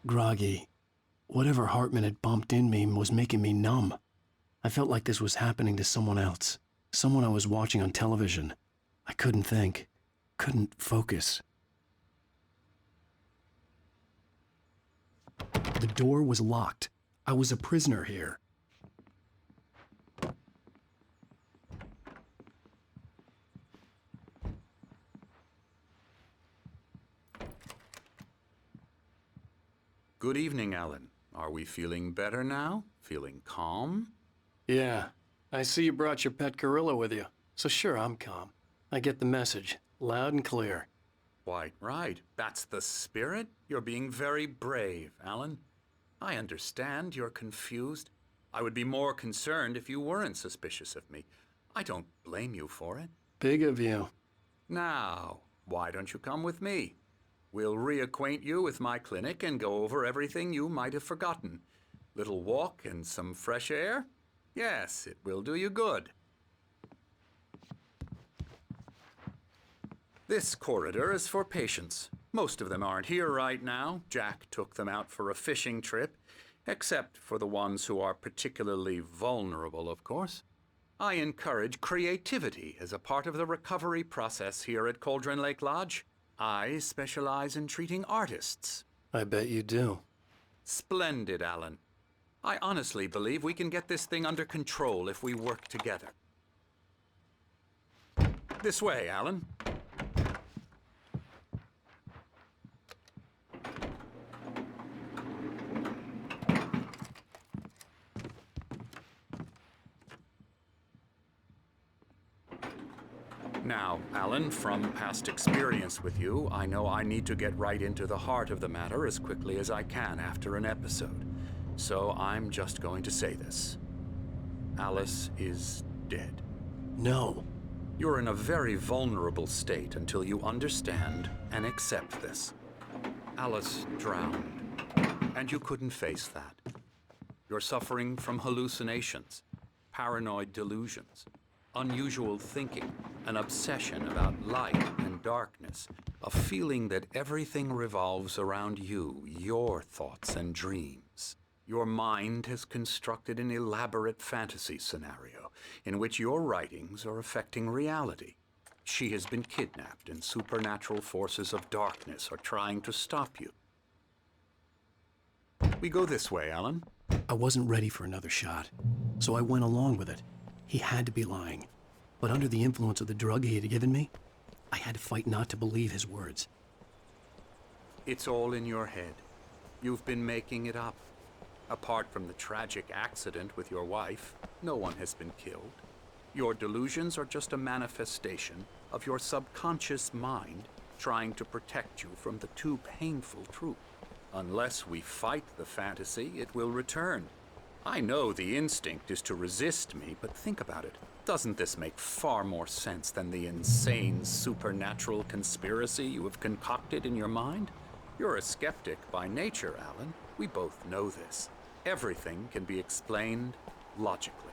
groggy. Whatever Hartman had bumped in me was making me numb. I felt like this was happening to someone else. Someone I was watching on television. I couldn't think. Couldn't focus. The door was locked. I was a prisoner here. Good evening, Alan. Are we feeling better now? Feeling calm? Yeah. I see you brought your pet gorilla with you. So sure, I'm calm. I get the message. Loud and clear. Quite right. That's the spirit. You're being very brave, Alan. I understand you're confused. I would be more concerned if you weren't suspicious of me. I don't blame you for it. Big of you. Now, why don't you come with me? We'll reacquaint you with my clinic and go over everything you might have forgotten. Little walk and some fresh air? Yes, it will do you good. This corridor is for patients. Most of them aren't here right now. Jack took them out for a fishing trip, except for the ones who are particularly vulnerable, of course. I encourage creativity as a part of the recovery process here at Cauldron Lake Lodge. I specialize in treating artists. I bet you do. Splendid, Alan. I honestly believe we can get this thing under control if we work together. This way, Alan. Now, Alan, from past experience with you, I know I need to get right into the heart of the matter as quickly as I can after an episode. So I'm just going to say this. Alice is dead. No. You're in a very vulnerable state until you understand and accept this. Alice drowned, and you couldn't face that. You're suffering from hallucinations, paranoid delusions, unusual thinking, an obsession about light and darkness, a feeling that everything revolves around you, your thoughts and dreams. Your mind has constructed an elaborate fantasy scenario in which your writings are affecting reality. She has been kidnapped and supernatural forces of darkness are trying to stop you. We go this way, Alan. I wasn't ready for another shot, so I went along with it. He had to be lying. But under the influence of the drug he had given me, I had to fight not to believe his words. It's all in your head. You've been making it up. Apart from the tragic accident with your wife, no one has been killed. Your delusions are just a manifestation of your subconscious mind trying to protect you from the too painful truth. Unless we fight the fantasy, it will return. I know the instinct is to resist me, but think about it. Doesn't this make far more sense than the insane supernatural conspiracy you have concocted in your mind? You're a skeptic by nature, Alan. We both know this. Everything can be explained logically.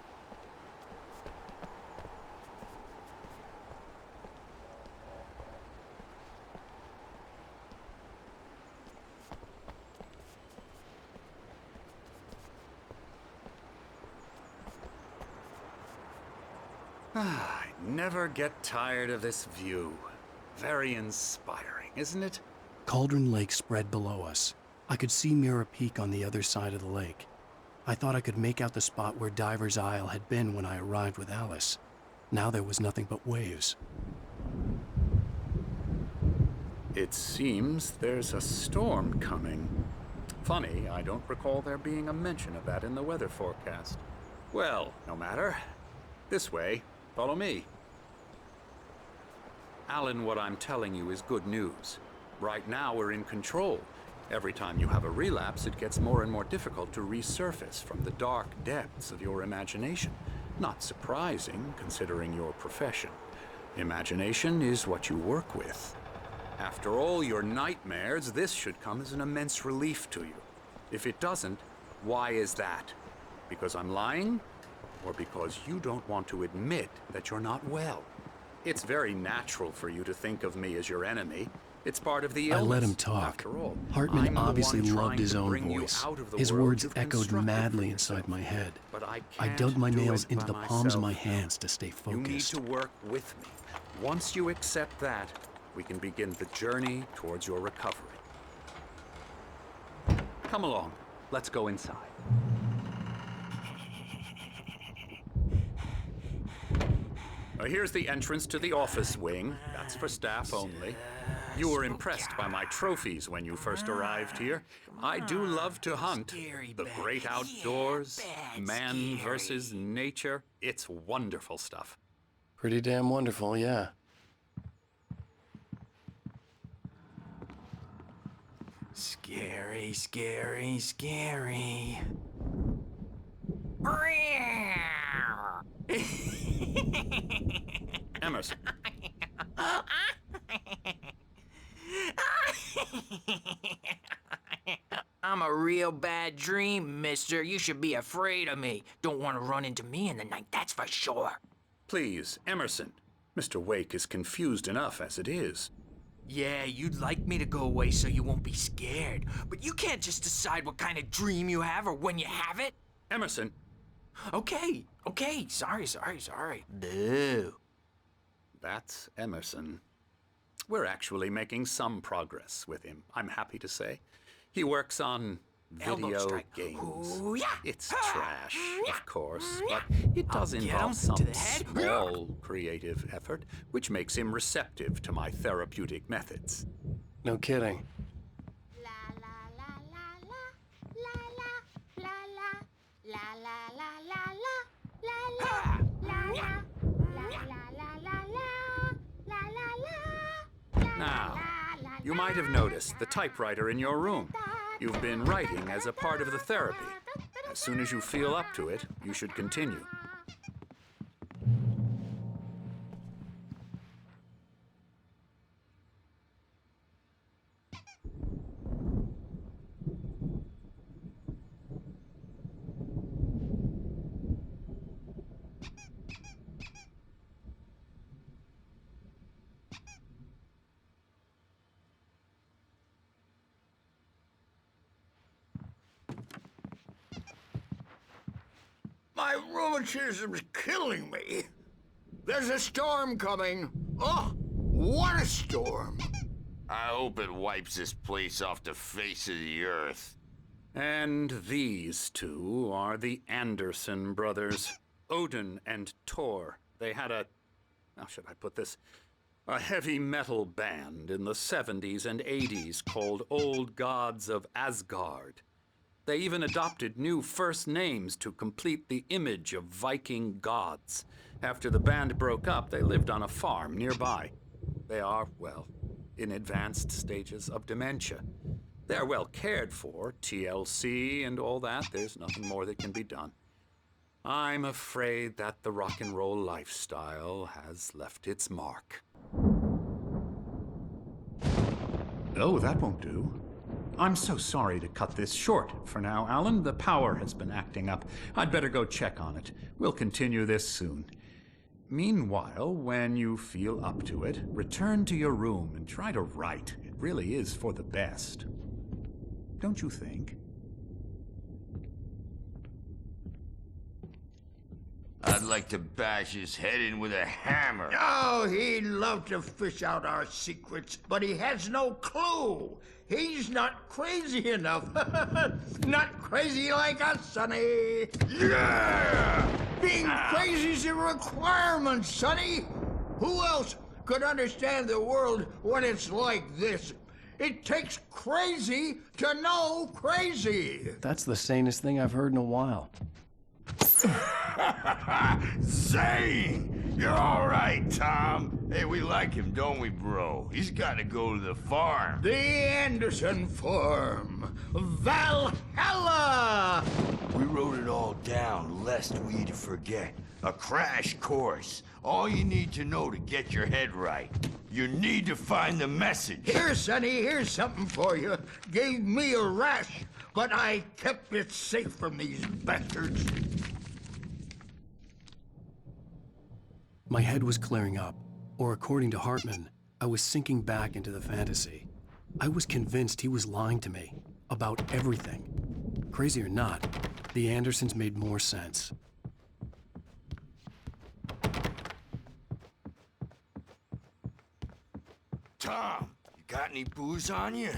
I never get tired of this view. Very inspiring, isn't it? Cauldron Lake spread below us. I could see Mirror Peak on the other side of the lake. I thought I could make out the spot where Diver's Isle had been when I arrived with Alice. Now there was nothing but waves. It seems there's a storm coming. Funny, I don't recall there being a mention of that in the weather forecast. Well, no matter. This way. Follow me. Alan, what I'm telling you is good news. Right now we're in control. Every time you have a relapse, it gets more and more difficult to resurface from the dark depths of your imagination. Not surprising, considering your profession. Imagination is what you work with. After all your nightmares, this should come as an immense relief to you. If it doesn't, why is that? Because I'm lying? Or because you don't want to admit that you're not well? It's very natural for you to think of me as your enemy. It's part of the I illness. let him talk. After all, Hartman I'm the obviously one loved trying his to own bring you voice. out of the His world words you've echoed constructed for madly yourself. inside my head. But I I can't dug my do nails it into by the palms of my myself. hands to stay You need focused. to work with me. Once you accept that, we can begin the journey towards your recovery. Come along. Let's go inside. Here's the entrance to the office wing. That's for staff only. You were impressed by my trophies when you first arrived here. I do love to hunt. The great outdoors, man versus nature. It's wonderful stuff. Pretty damn wonderful, yeah. Scary, scary, scary. Emerson, I'm a real bad dream, mister. You should be afraid of me. Don't want to run into me in the night, that's for sure. please, Emerson. Mr. Wake is confused enough as it is. Yeah, you'd like me to go away so you won't be scared. But you can't just decide what kind of dream you have or when you have it. Emerson, Okay, sorry. Boo. that's Emerson. We're actually making some progress with him, I'm happy to say. He works on Elbow video strike. games. Ooh, yeah. It's trash, of course, but it does I'll get involve him some to the head. small creative effort, which makes him receptive to my therapeutic methods. No kidding. La la la la la la la la la la la la la la la Now, you might have noticed the typewriter in your room. You've been writing as a part of the therapy. As soon as you feel up to it, you should continue. My rheumatism's killing me. There's a storm coming. Oh, what a storm. I hope it wipes this place off the face of the earth. And these two are the Anderson brothers, Odin and Thor. They had how should I put this? A heavy metal band in the 70s and 80s called Old Gods of Asgard. They even adopted new first names to complete the image of Viking gods. After the band broke up, they lived on a farm nearby. They are, well, in advanced stages of dementia. They're well cared for, TLC and all that. There's nothing more that can be done. I'm afraid that the rock and roll lifestyle has left its mark. Oh, that won't do. I'm so sorry to cut this short for now, Alan. The power has been acting up. I'd better go check on it. We'll continue this soon. Meanwhile, when you feel up to it, return to your room and try to write. It really is for the best. Don't you think? I'd like to bash his head in with a hammer. Oh, he'd love to fish out our secrets, but he has no clue. He's not crazy enough. Not crazy like us, Sonny. Yeah! Being crazy's a requirement, Sonny. Who else could understand the world when it's like this? It takes crazy to know crazy. That's the sanest thing I've heard in a while. Zane! You're all right, Tom. Hey, we like him, don't we, bro? He's got to go to the farm. The Anderson Farm. Valhalla! We wrote it all down, lest we'd forget. A crash course. All you need to know to get your head right. You need to find the message. Here, Sonny, here's something for you. Gave me a rash, but I kept it safe from these bastards. My head was clearing up, or according to Hartman, I was sinking back into the fantasy. I was convinced he was lying to me about everything. Crazy or not, the Andersons made more sense. Tom, you got any booze on you?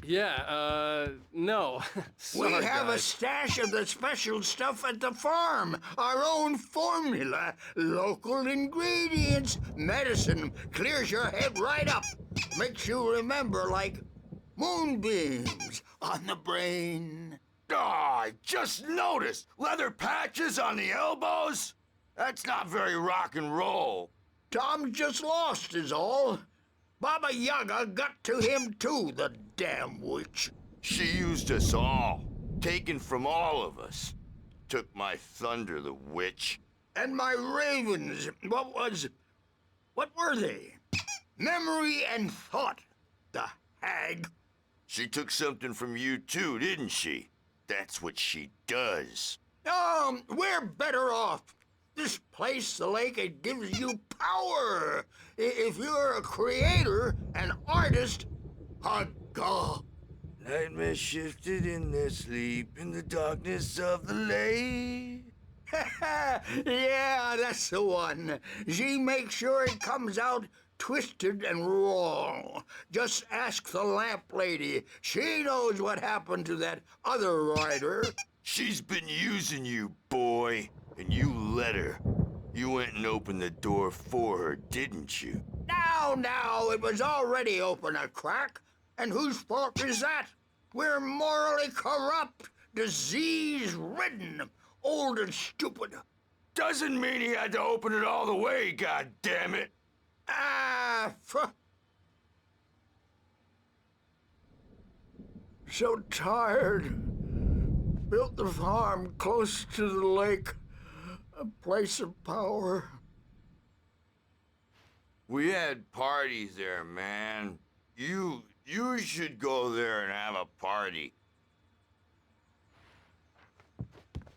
Yeah, no. We Sorry, have a guys. stash of the special stuff at the farm. Our own formula. Local ingredients. Medicine clears your head right up. Makes you remember like moonbeams on the brain. Oh, I just noticed. Leather patches on the elbows? That's not very rock and roll. Tom just lost is all. Baba Yaga got to him too, the damn witch. She used us all. Taken from all of us. Took my thunder, the witch. And my ravens, what were they? Memory and thought, the hag. She took something from you too, didn't she? That's what she does. We're better off. This place, the lake, it gives you power. If you're a creator, an artist, a god. Nightmare shifted in their sleep in the darkness of the lake. Yeah, that's the one. She makes sure it comes out twisted and wrong. Just ask the lamp lady. She knows what happened to that other writer. She's been using you, boy, and you let her. You went and opened the door for her, didn't you? Now, it was already open a crack. And whose fault is that? We're morally corrupt, disease-ridden, old and stupid. Doesn't mean he had to open it all the way, goddammit. So tired. Built the farm close to the lake. A place of power. We had parties there, man. You should go there and have a party.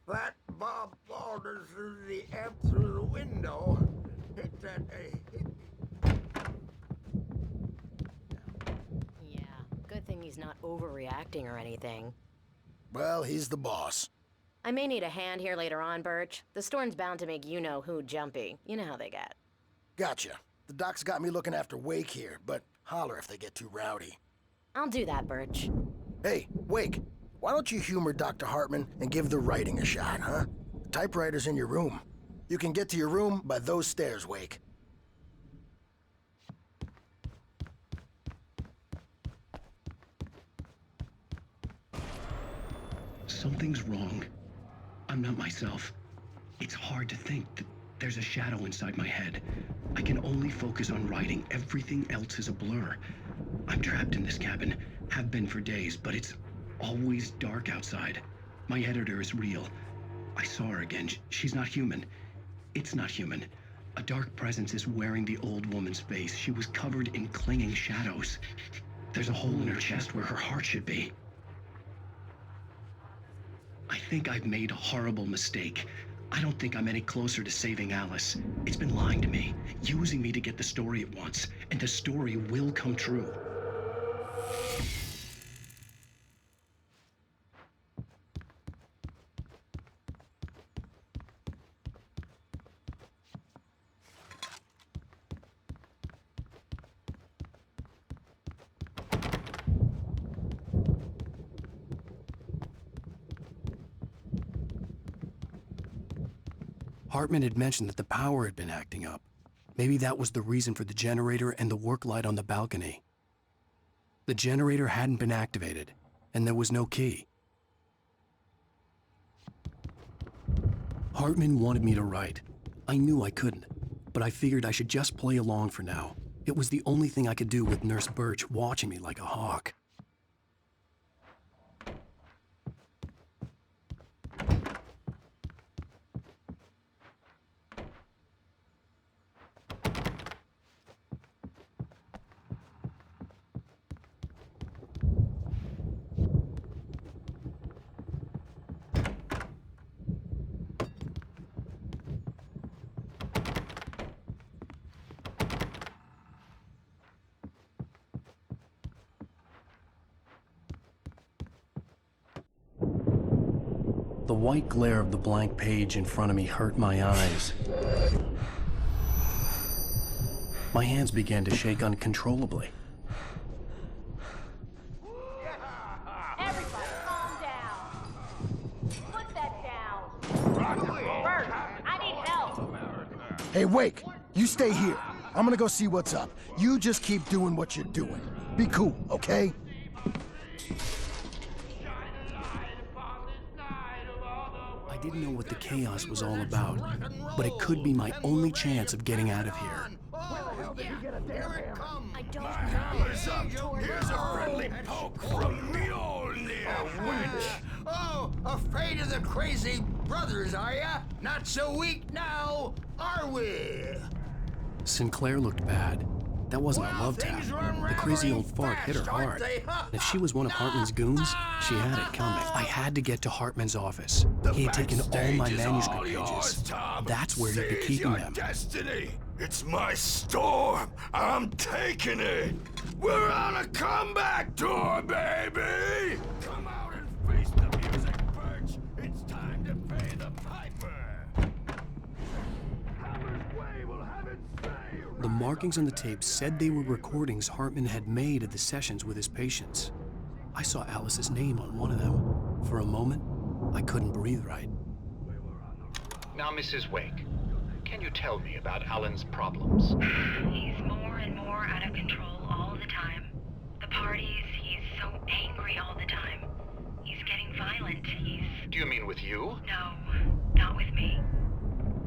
That Bob Balders threw the amp through the window. Hit that Yeah, good thing he's not overreacting or anything. Well, he's the boss. I may need a hand here later on, Birch. The storm's bound to make you-know-who jumpy. You know how they get. Gotcha. The doc's got me looking after Wake here, but holler if they get too rowdy. I'll do that, Birch. Hey, Wake, why don't you humor Dr. Hartman and give the writing a shot, huh? The typewriter's in your room. You can get to your room by those stairs, Wake. Something's wrong. I'm not myself. It's hard to think that there's a shadow inside my head. I can only focus on writing. Everything else is a blur. I'm trapped in this cabin, have been for days, but it's always dark outside. My editor is real. I saw her again. She's not human. It's not human. A dark presence is wearing the old woman's face. She was covered in clinging shadows. There's a hole in her chest where her heart should be. I think I've made a horrible mistake. I don't think I'm any closer to saving Alice. It's been lying to me, using me to get the story it wants, and the story will come true. Hartman had mentioned that the power had been acting up. Maybe that was the reason for the generator and the work light on the balcony. The generator hadn't been activated, and there was no key. Hartman wanted me to write. I knew I couldn't, but I figured I should just play along for now. It was the only thing I could do with Nurse Birch watching me like a hawk. The white glare of the blank page in front of me hurt my eyes. My hands began to shake uncontrollably. Everybody, calm down. Put that down. Bert, I need help. Hey, Wake, you stay here. I'm gonna go see what's up. You just keep doing what you're doing. Be cool, okay? I didn't know what the chaos was all about, but it could be my only chance of getting out of here. I don't know. Here's a friendly poke from the old wench. Oh, afraid of the crazy brothers, are ya? Not so weak now, are we? Sinclair looked bad. That wasn't a Well, love tap. things run The crazy rather old fart hit her fast, aren't hard. they? And if she was one of Hartman's goons, she had it coming. I had to get to Hartman's office. He had taken all my manuscript pages. That's where he'd be keeping them. Destiny. It's my storm. I'm taking it. We're on a comeback tour, baby. Come out and face the music, Birch. It's time to pay the piper. Hammer's way will have its say. The markings on the tape said they were recordings Hartman had made at the sessions with his patients. I saw Alice's name on one of them. For a moment, I couldn't breathe right. Now, Mrs. Wake, can you tell me about Alan's problems? He's more and more out of control all the time. The parties, he's so angry all the time. He's getting violent. Do you mean with you? No, not with me.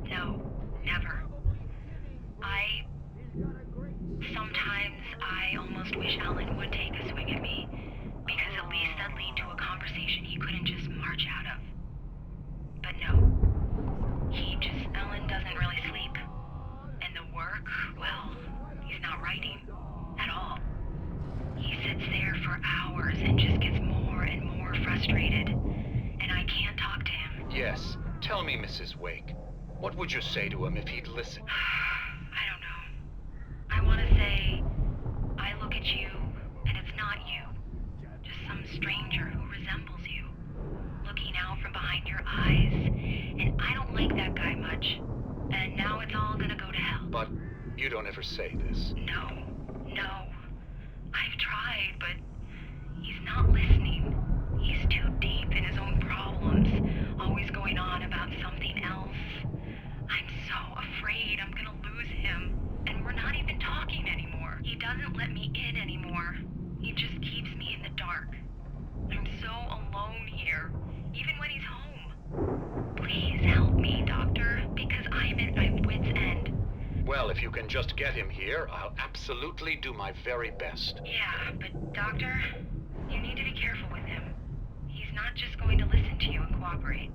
No, never. Sometimes I almost wish Alan would take a swing at me, because at least that'd lead to a conversation he couldn't just march out of. But no. Alan doesn't really sleep. And the work, well, he's not writing at all. He sits there for hours and just gets more and more frustrated. And I can't talk to him. Yes. Tell me, Mrs. Wake. What would you say to him if he'd listen? I don't know. I want to say, I look at you, and it's not you. Just some stranger who resembles you. Looking out from behind your eyes, and I don't like that guy much. And now it's all gonna go to hell. But you don't ever say this. No. I've tried, but he's not listening. He's too deep in his own problems, always going on about something else. I'm so afraid I'm gonna lose him, and we're not even talking anymore. He doesn't let me in anymore. He just keeps me in the dark. I'm so alone here, even when he's home. Please help me, Doctor, because I'm at my wit's end. Well, if you can just get him here, I'll absolutely do my very best. Yeah, but Doctor, you need to be careful with him. He's not just going to listen to you and cooperate.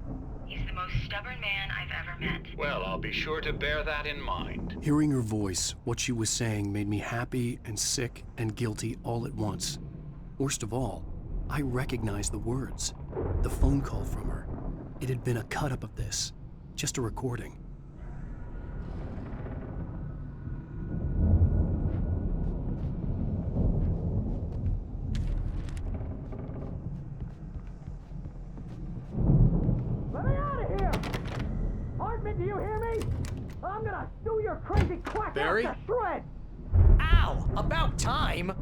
He's the most stubborn man I've ever met. Well, I'll be sure to bear that in mind. Hearing her voice, what she was saying made me happy and sick and guilty all at once. Worst of all, I recognized the words. The phone call from her. It had been a cut-up of this. Just a recording. Let me out of here! Hartman, do you hear me? I'm gonna sue your crazy quack Barry? out to shreds! Ow! About time!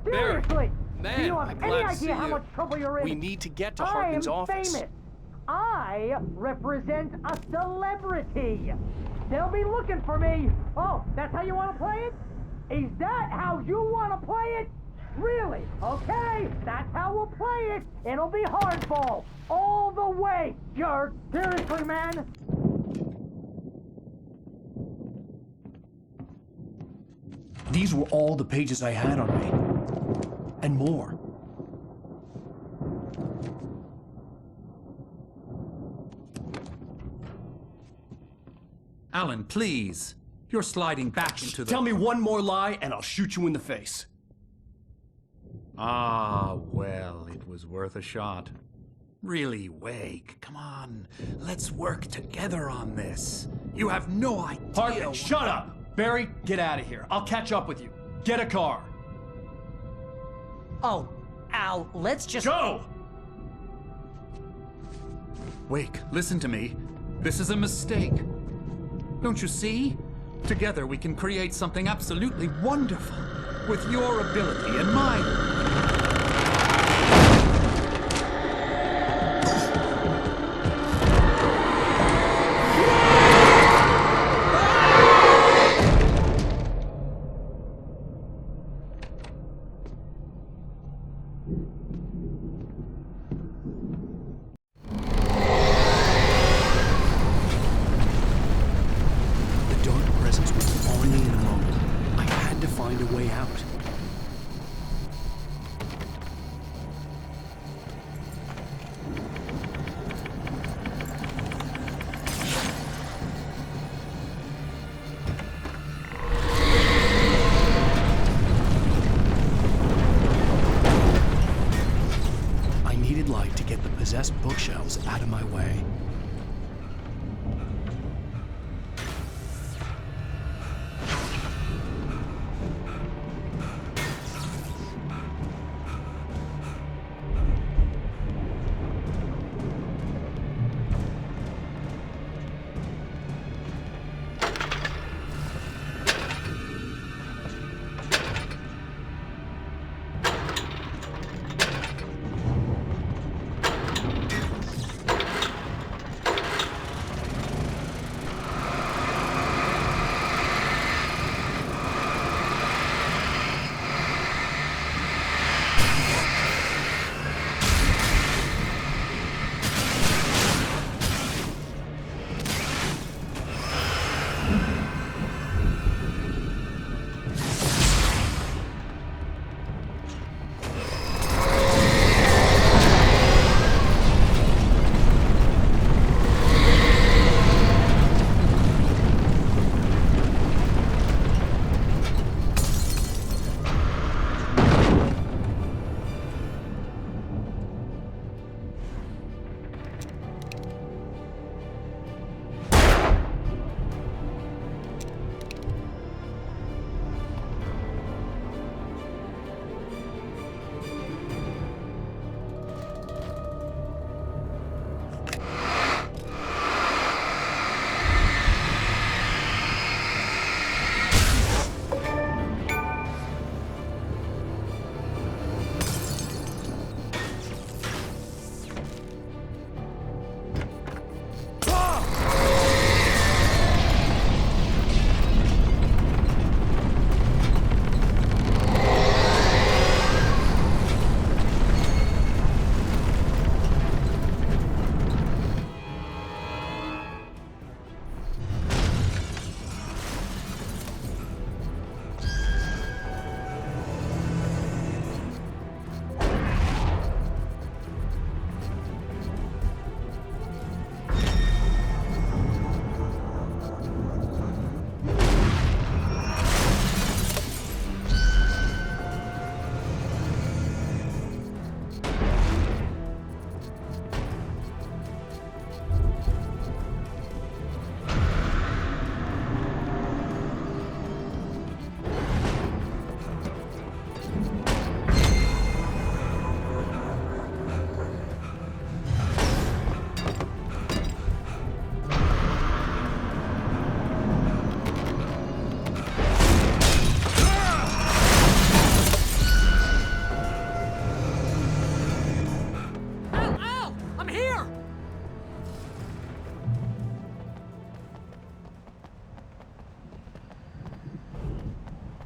Barry, Seriously! man, do you I'm have glad any to see idea how you. much trouble you're in? We need to get to I Hartman's am office. famous. I represent a celebrity. They'll be looking for me. Oh, that's how you want to play it? Is that how you want to play it? Really? Okay, that's how we'll play it. It'll be hardball all the way, jerk. Seriously, man. These were all the pages I had on me. And more. Alan, please. You're sliding back into the... Tell me one more lie and I'll shoot you in the face. Ah, well, it was worth a shot. Really, Wake, come on. Let's work together on this. You have no idea... Hartman, shut up! Barry, get out of here. I'll catch up with you. Get a car. Oh, Al, let's just... Go! Wake, listen to me. This is a mistake. Don't you see? Together we can create something absolutely wonderful. With your ability and mine. The dark presence was on me in a moment. I had to find a way out. I needed light to get the possessed bookshelves out of my way.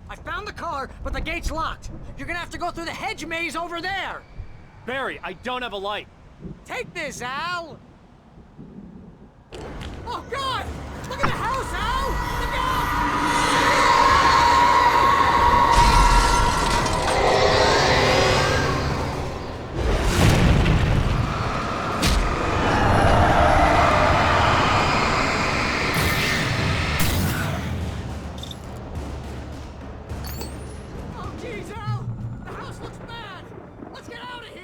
I found the car, but the gate's locked. You're gonna have to go through the hedge maze over there. Barry, I don't have a light. Take this, Al! Oh, God! Look at the house, Al! Look out! Oh, geez, Al! The house looks bad! Let's get out of here!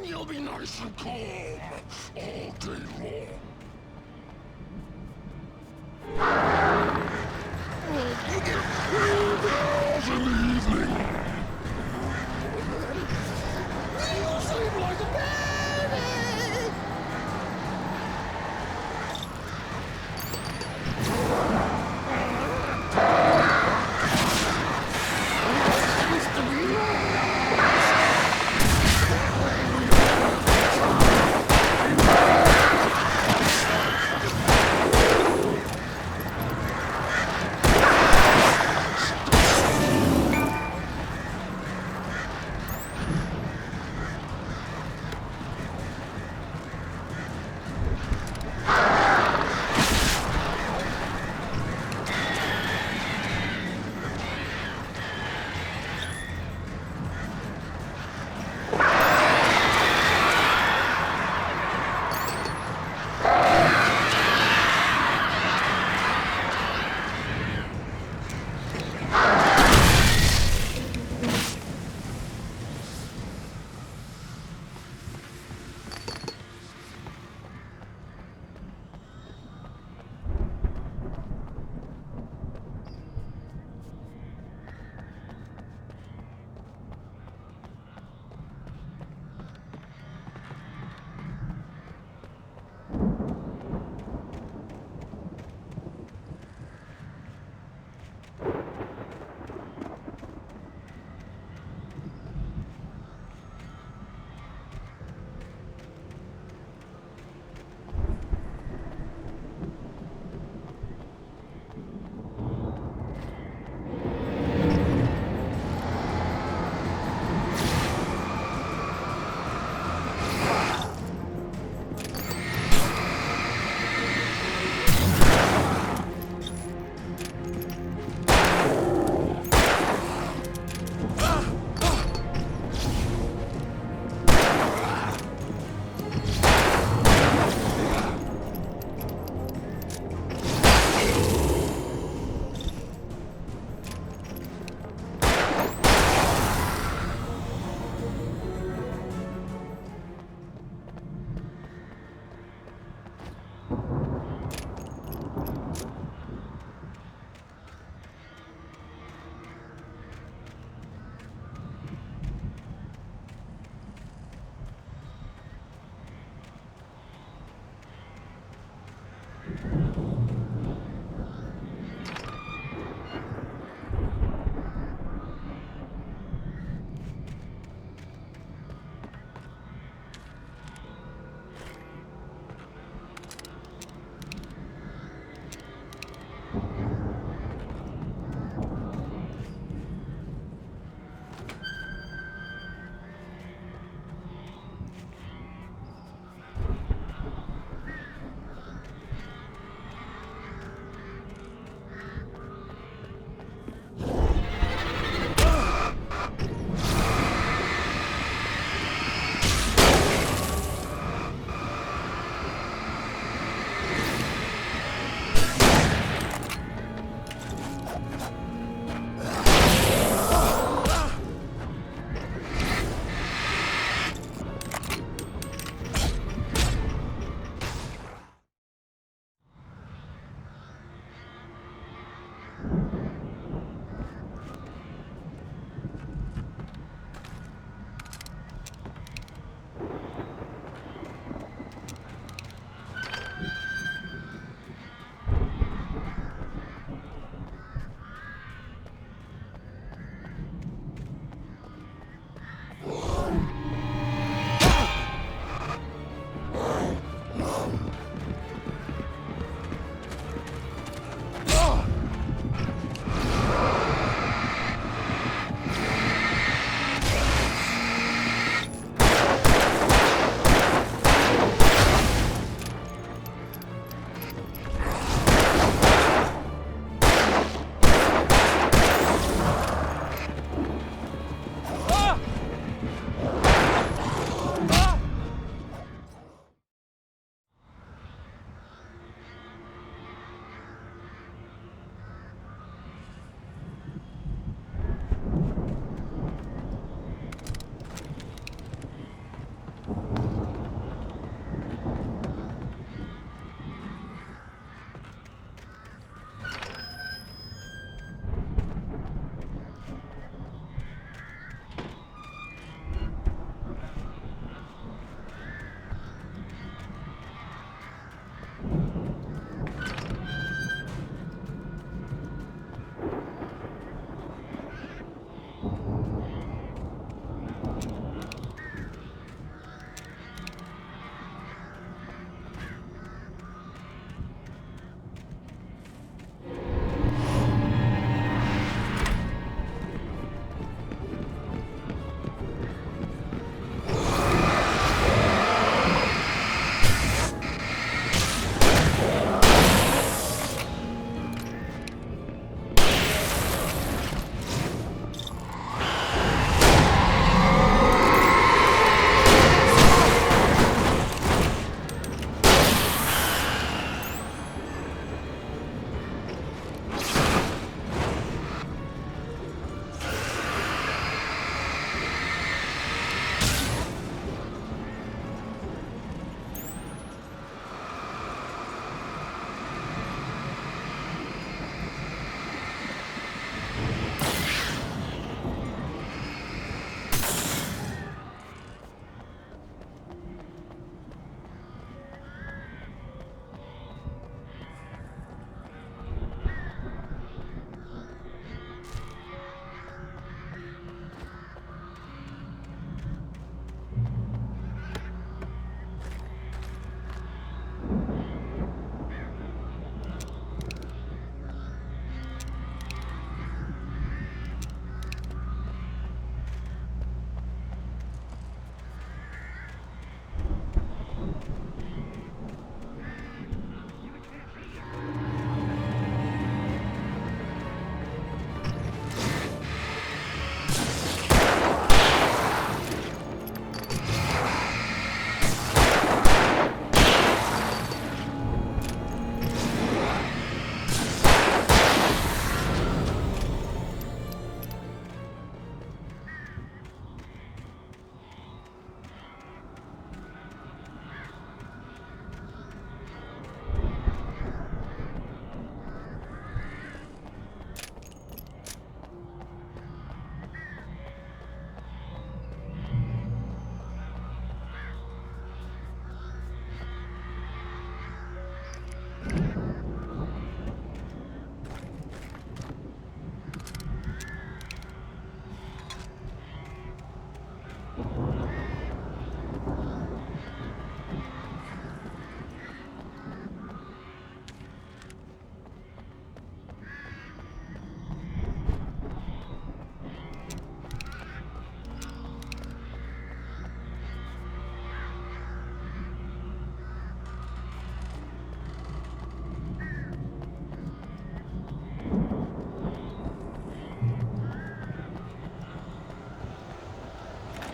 you'll be nice and calm all day long. You get 3 girls in the evening. You seem like a baby. Used to be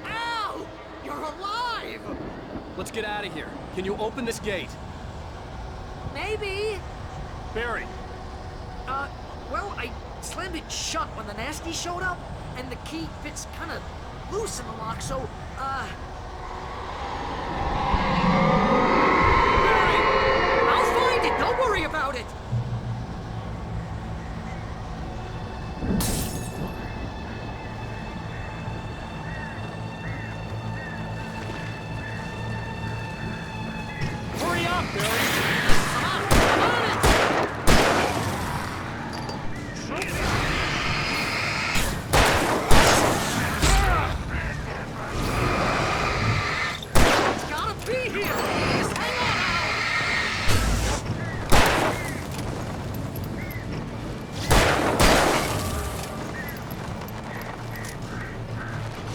Al! You're alive! Let's get out of here. Can you open this gate? Maybe. Barry! Well, I slammed it shut when the nasty showed up, and the key fits kind of loose in the lock, so, Barry! I'll find it! Don't worry about it! Hurry up, Barry! I'm on it! It's gotta be here! Just hang on, Al!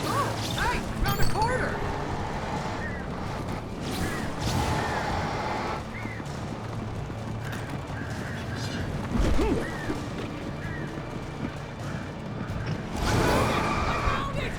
Oh, hey! Round the corner! I'm on it!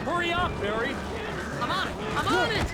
Hurry up, Barry! I'm on it! I'm on it!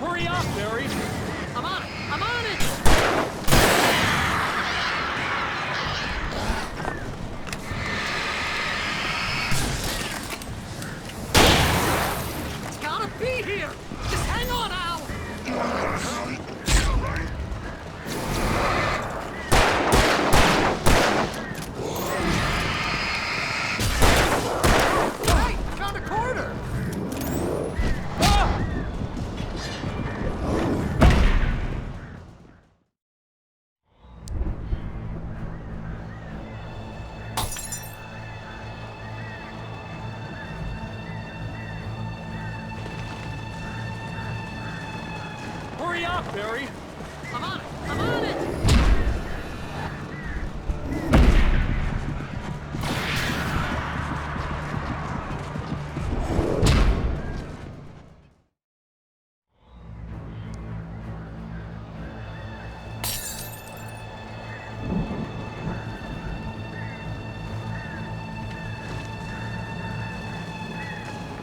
Hurry up, Barry! I'm on it! I'm on it! up, Barry! I'm on it! I'm on it!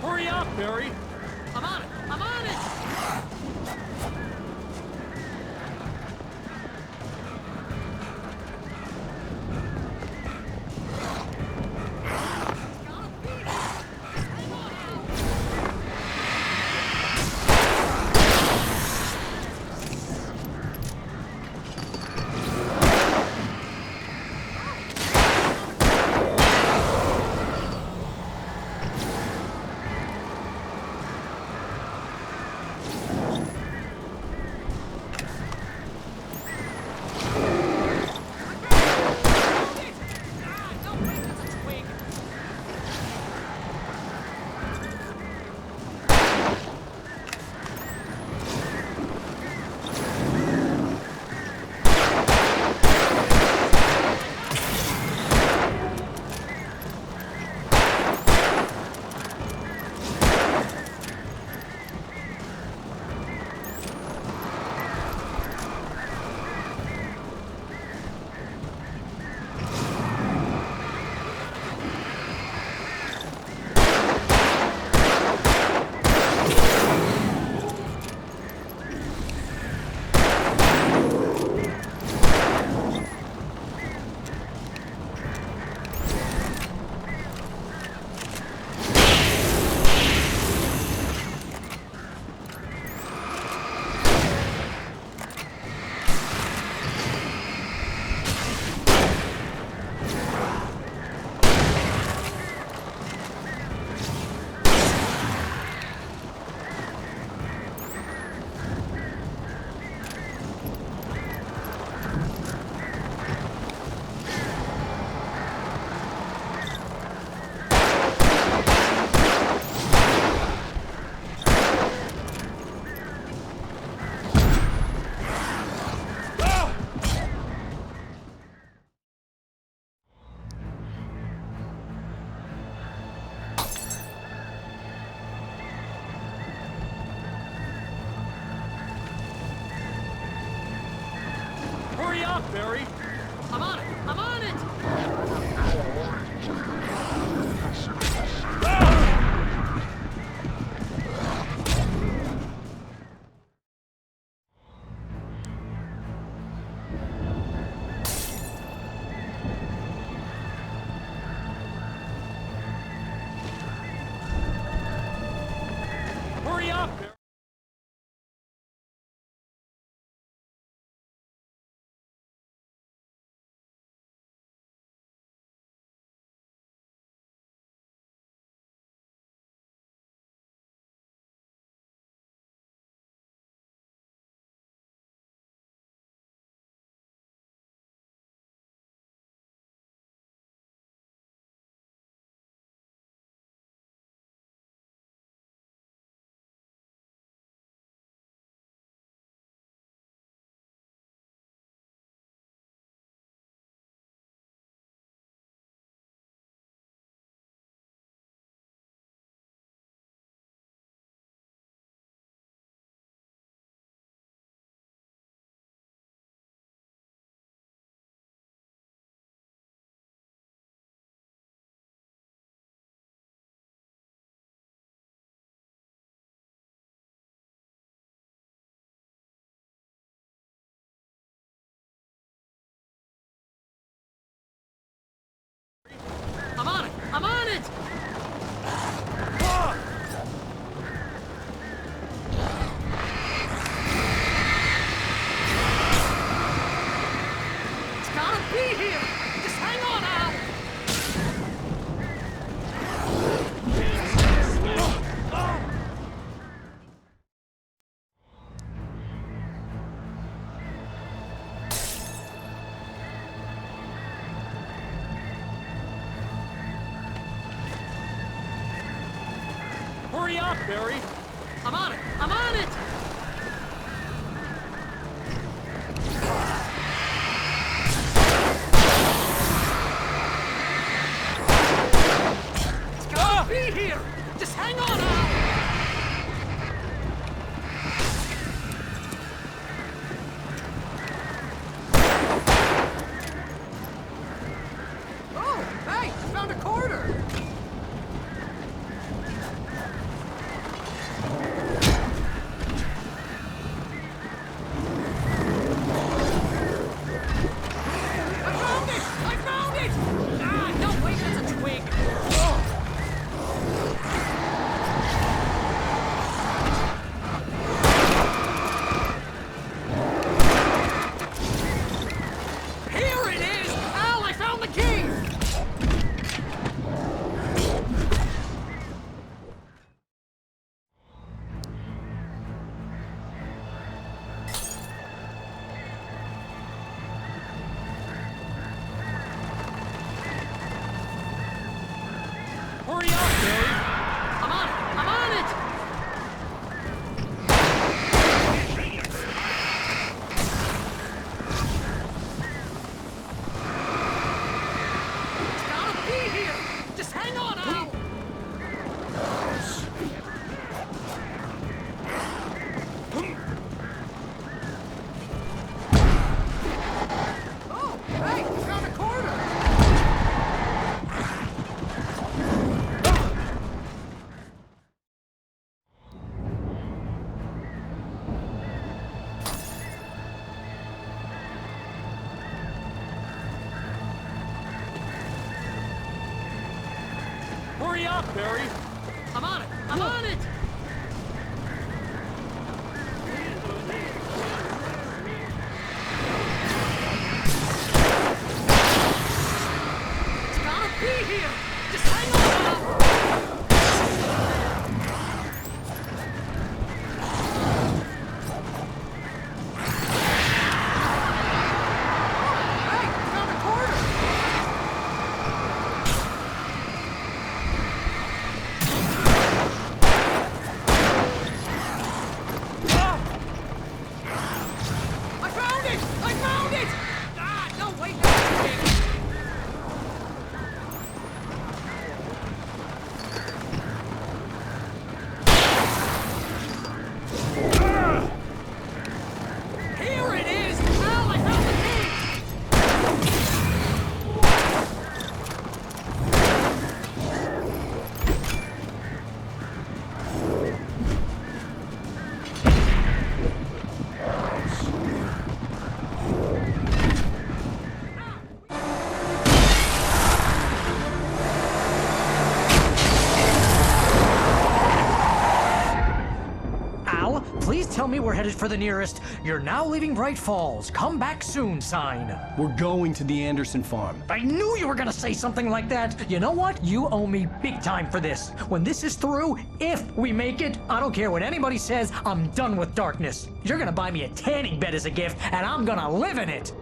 Hurry up, Barry! I'm on it! I'm on it! Hurry up, Barry! I'm on it! I'm on it! Hurry up, Barry! I'm on it! I'm on it! It's gotta be here! Just hang on, Al! Hurry up, Barry! I'm on it! I'm on it! Hurry up, Barry! I'm on it! I'm on it! It's gotta be here! Just hang on now! Hey, found a corner! I found it! I found it! Ah, no, wait, that's it. Here it is! Al, I found the key! Al, please tell me we're headed for the nearest "You're now leaving Bright Falls. Come back soon" sign. We're going to the Anderson farm. I knew you were gonna say something like that. You know what? You owe me big time for this. When this is through, if we make it, I don't care what anybody says, I'm done with darkness. You're gonna buy me a tanning bed as a gift, and I'm gonna live in it.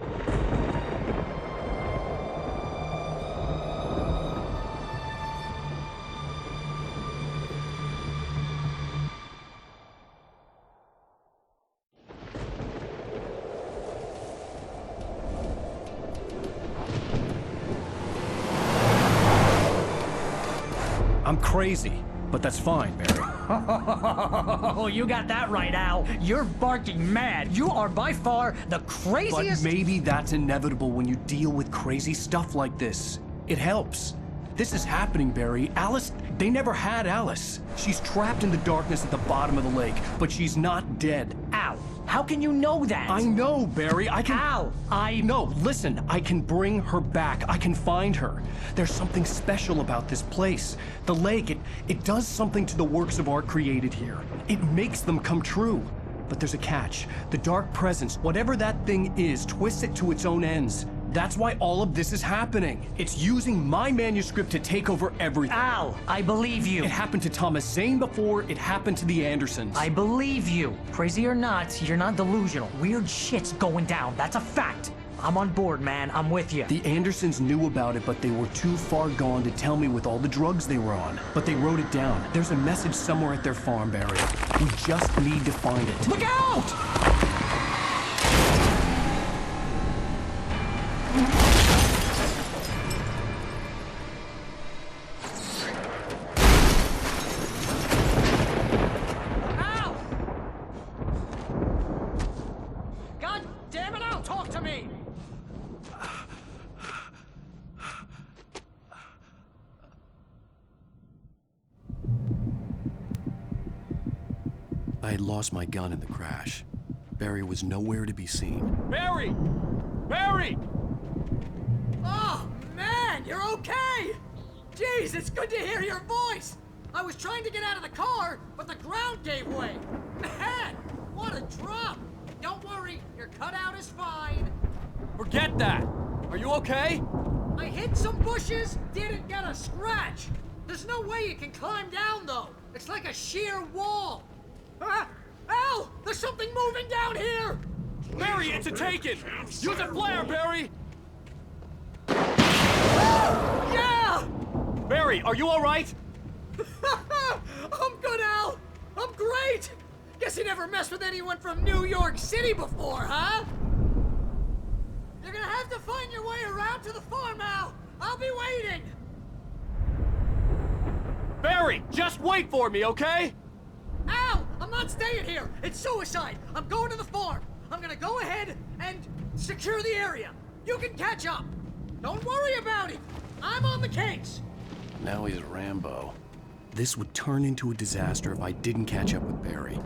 I'm crazy, but that's fine, Barry. Oh, you got that right, Al. You're barking mad. You are by far the But craziest. maybe that's inevitable when you deal with crazy stuff like this. It helps. This is happening, Barry. Alice, they never had Alice. She's trapped in the darkness at the bottom of the lake, but she's not dead. Al, how can you know that? I know, Barry. I can... Al, No, listen. I can bring her back. I can find her. There's something special about this place. The lake, it does something to the works of art created here. It makes them come true. But there's a catch. The dark presence, whatever that thing is, twists it to its own ends. That's why all of this is happening. It's using my manuscript to take over everything. Al, I believe you. It happened to Thomas Zane before, it happened to the Andersons. I believe you. Crazy or not, you're not delusional. Weird shit's going down. That's a fact. I'm on board, man. I'm with you. The Andersons knew about it, but they were too far gone to tell me with all the drugs they were on. But they wrote it down. There's a message somewhere at their farm, Barry. We just need to find it. Look out! Al! God damn it, Al, talk to me! I had lost my gun in the crash. Barry was nowhere to be seen. Barry! Barry! Oh, man, you're okay! Jeez, it's good to hear your voice! I was trying to get out of the car, but the ground gave way! Man, what a drop! Don't worry, your cutout is fine. Forget that! Are you okay? I hit some bushes, didn't get a scratch! There's no way you can climb down, though! It's like a sheer wall! Ah! Al! There's something moving down here! Barry, it's a taken! Use a flare, Barry! Yeah! Barry, are you alright? I'm good, Al! I'm great! Guess you never messed with anyone from New York City before, huh? You're gonna have to find your way around to the farm, Al! I'll be waiting! Barry, just wait for me, okay? Al! I'm not staying here! It's suicide! I'm going to the farm! I'm gonna go ahead and secure the area! You can catch up! Don't worry about it! I'm on the case! Now he's Rambo. This would turn into a disaster if I didn't catch up with Barry.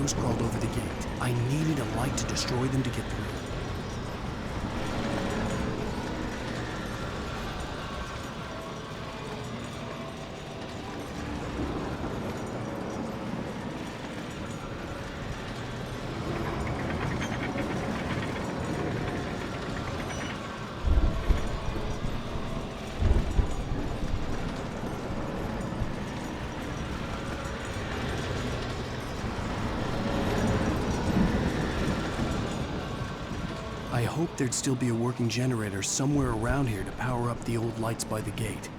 shadows crawled over the gate. I needed a light to destroy them to get through. I hoped there'd still be a working generator somewhere around here to power up the old lights by the gate.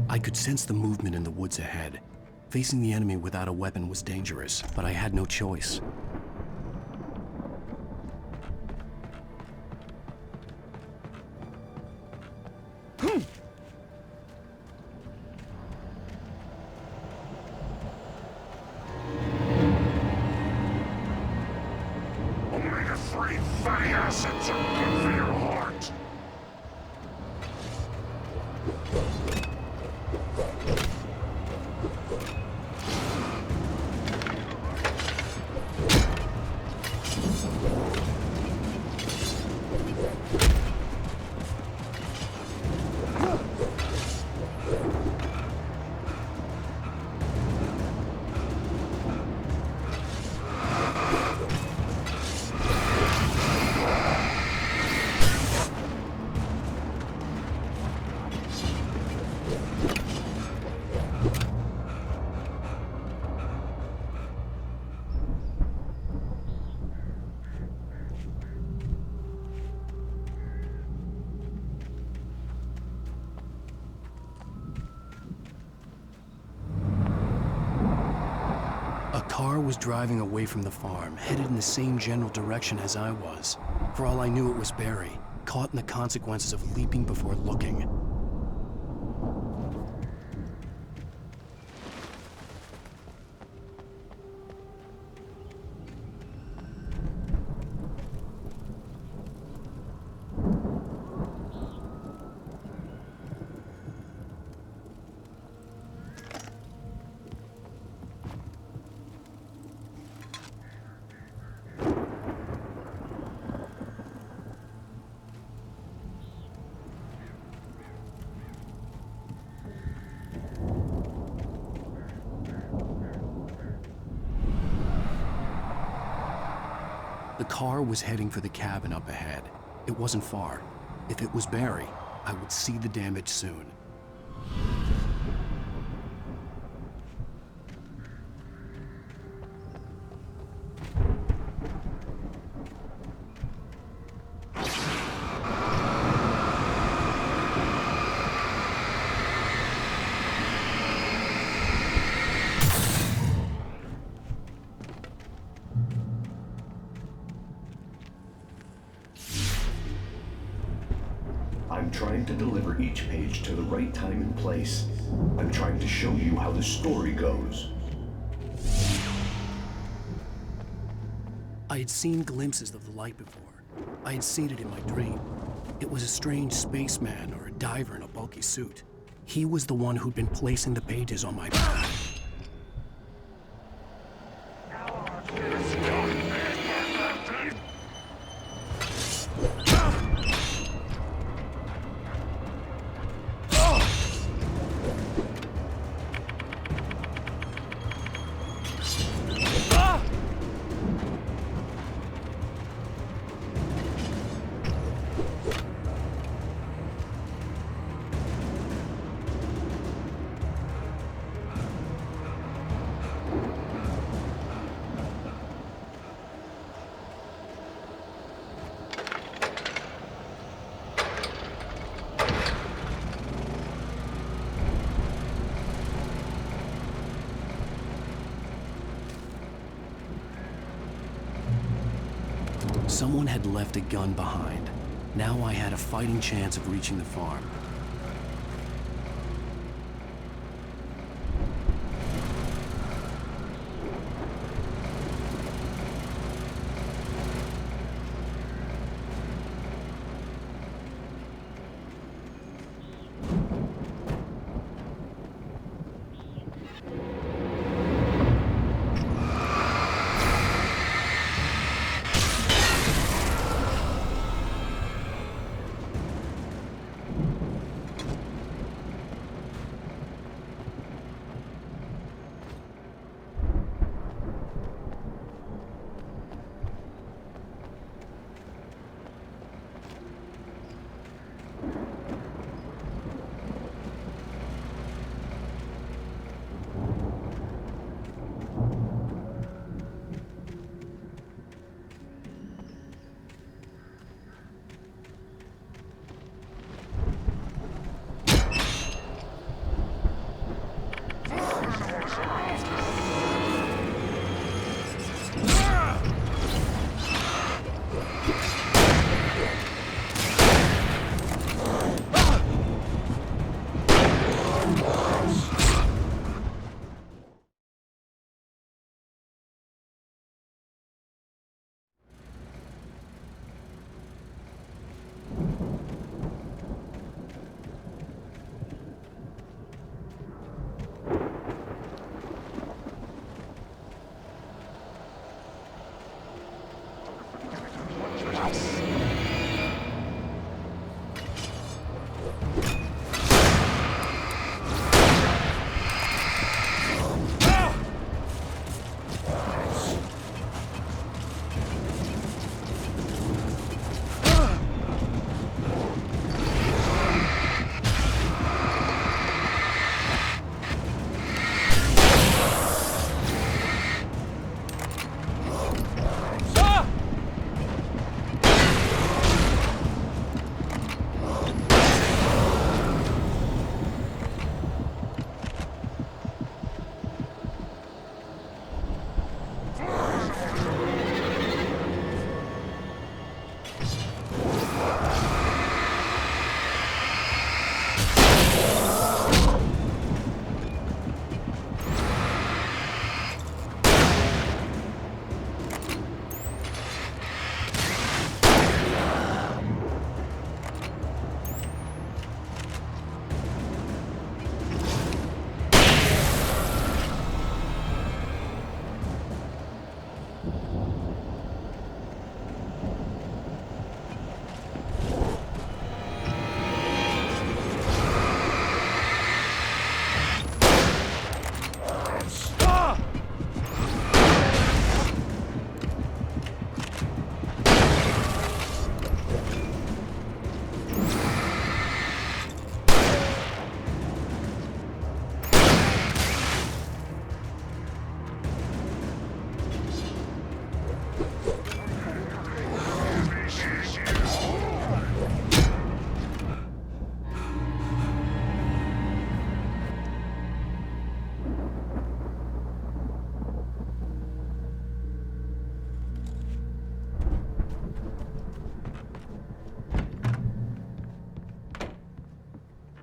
I could sense the movement in the woods ahead. Facing the enemy without a weapon was dangerous, but I had no choice. Omega-3 fatty acids are good for your heart. A car was driving away from the farm, headed in the same general direction as I was. For all I knew, it was Barry, caught in the consequences of leaping before looking. The car was heading for the cabin up ahead. It wasn't far. If it was Barry, I would see the damage soon. I'm trying to deliver each page to the right time and place. I'm trying to show you how the story goes. I had seen glimpses of the light before. I had seen it in my dream. It was a strange spaceman or a diver in a bulky suit. He was the one who'd been placing the pages on my back. Someone had left a gun behind. Now I had a fighting chance of reaching the farm.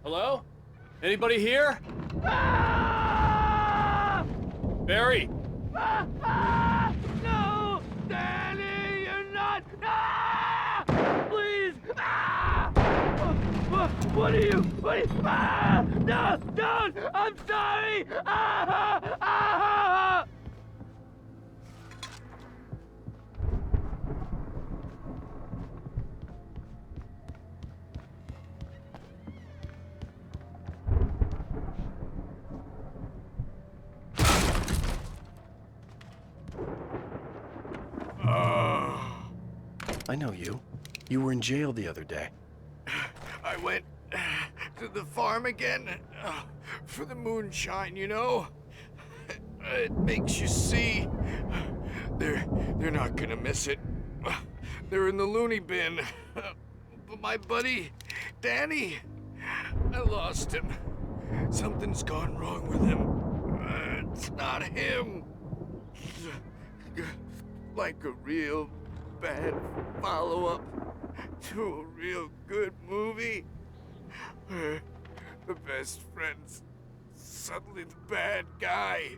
Hello? Anybody here? Barry! No! Danny, you're not! Please! What are you? No! Don't! I'm sorry! I know you. You were in jail the other day. I went to the farm again for the moonshine, you know? It makes you see. They're not gonna miss it. They're in the loony bin. But my buddy, Danny, I lost him. Something's gone wrong with him. It's not him. Like a real bad follow-up to a real good movie where the best friend's suddenly the bad guy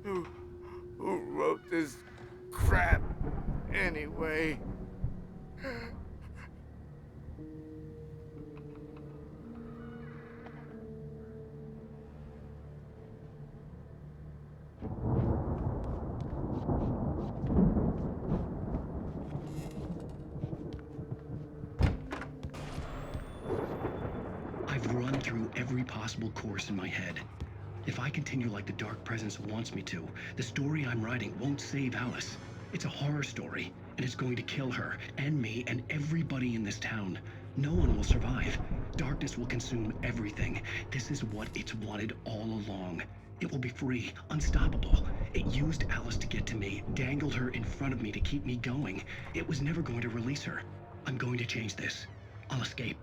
who wrote this crap anyway. I've run through every possible course in my head. If I continue like the Dark Presence wants me to, the story I'm writing won't save Alice. It's a horror story, and it's going to kill her, and me, and everybody in this town. No one will survive. Darkness will consume everything. This is what it's wanted all along. It will be free, unstoppable. It used Alice to get to me, dangled her in front of me to keep me going. It was never going to release her. I'm going to change this. I'll escape.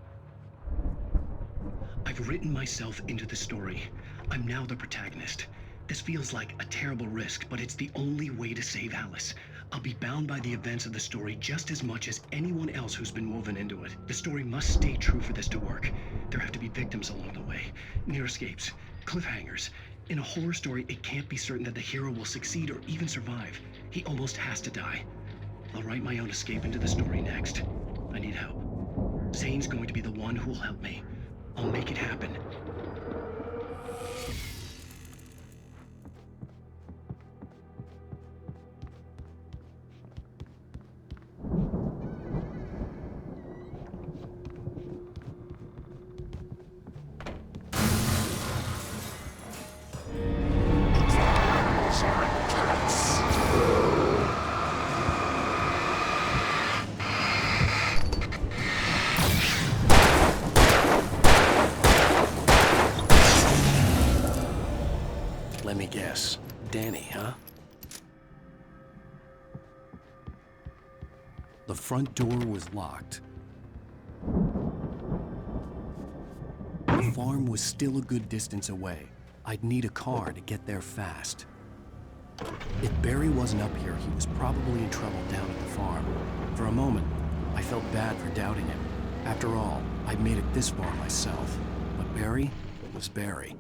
I've written myself into the story. I'm now the protagonist. This feels like a terrible risk, but it's the only way to save Alice. I'll be bound by the events of the story just as much as anyone else who's been woven into it. The story must stay true for this to work. There have to be victims along the way, near escapes, cliffhangers. In a horror story, it can't be certain that the hero will succeed or even survive. He almost has to die. I'll write my own escape into the story next. I need help. Zane's going to be the one who will help me. I'll make it happen. Let me guess. Danny, huh? The front door was locked. The farm was still a good distance away. I'd need a car to get there fast. If Barry wasn't up here, he was probably in trouble down at the farm. For a moment, I felt bad for doubting him. After all, I'd made it this far myself. But Barry was Barry.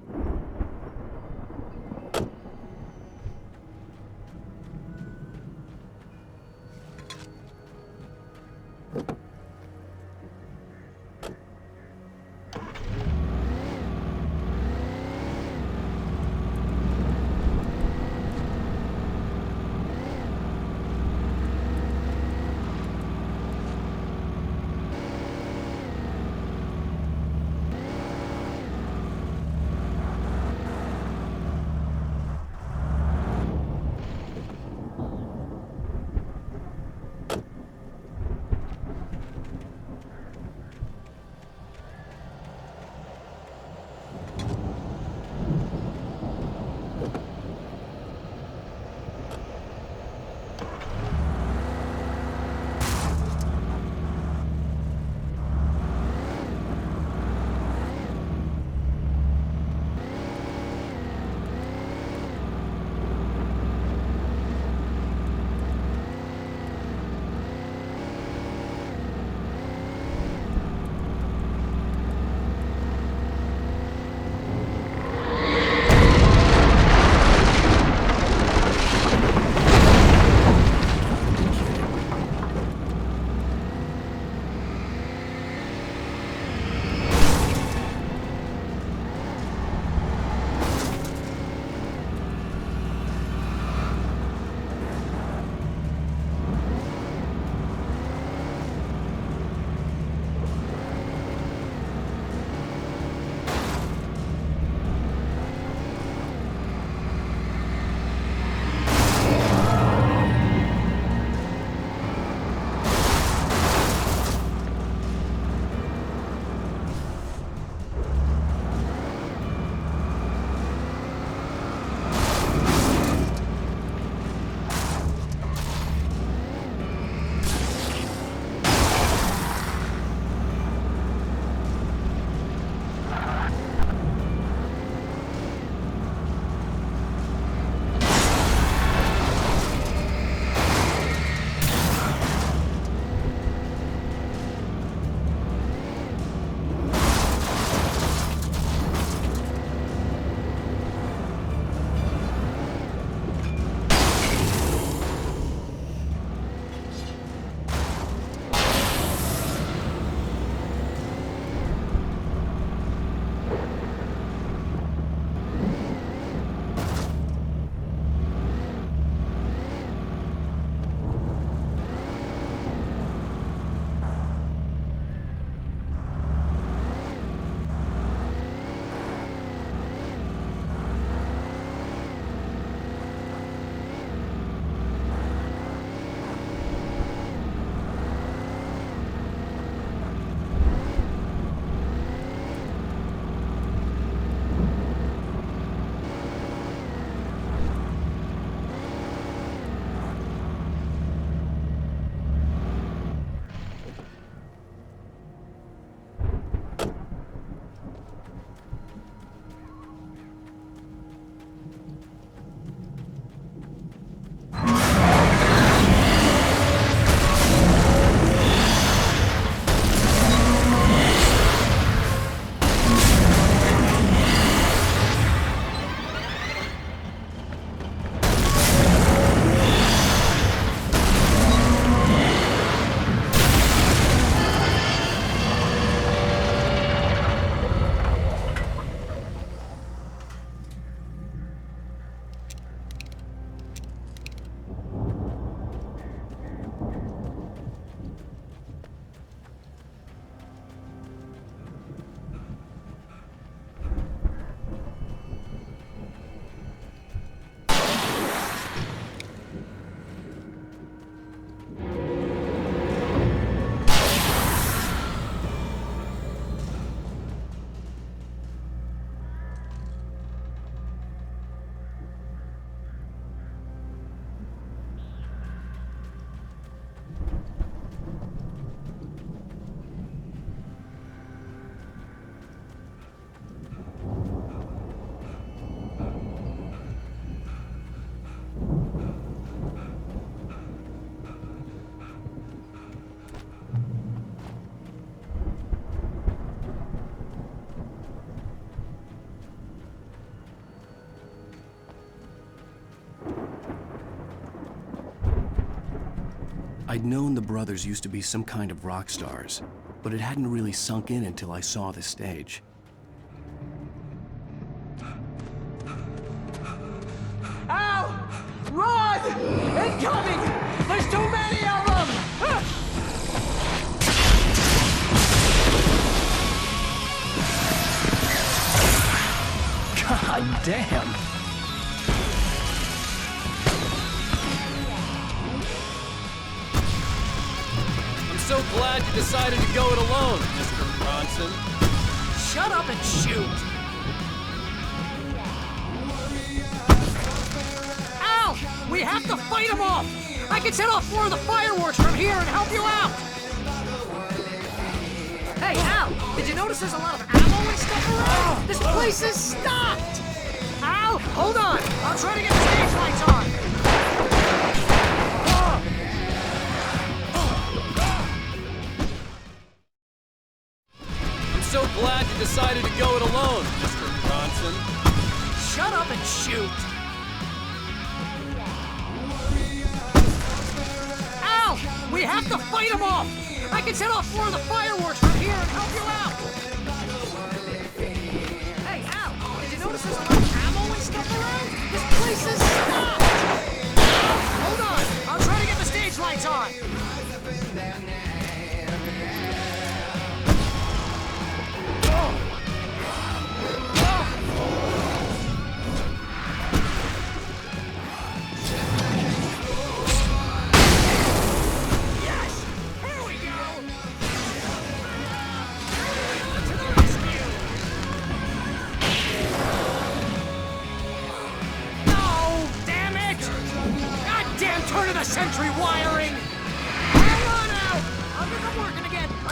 I'd known the brothers used to be some kind of rock stars, but it hadn't really sunk in until I saw the stage. Al! Run! Incoming! There's too many of them! God damn! I'm so glad you decided to go it alone, Mr. Bronson. Shut up and shoot! Al! We have to fight them off! I can set off more of the fireworks from here and help you out! Hey, Al! Did you notice there's a lot of ammo and stuff around? This place is stocked! Al, hold on! I'll try to get the stage lights on! I'm so glad you decided to go it alone, Mr. Bronson. Shut up and shoot! Al! We have to fight them off! I can set off more of the fireworks from here and help you out! Hey, Al! Did you notice there's a lot of ammo and stuff around? This place is stocked! Hold on! I'll try to get the stage lights on! Turn of the century wiring! Hang on out! I'll get them working again! I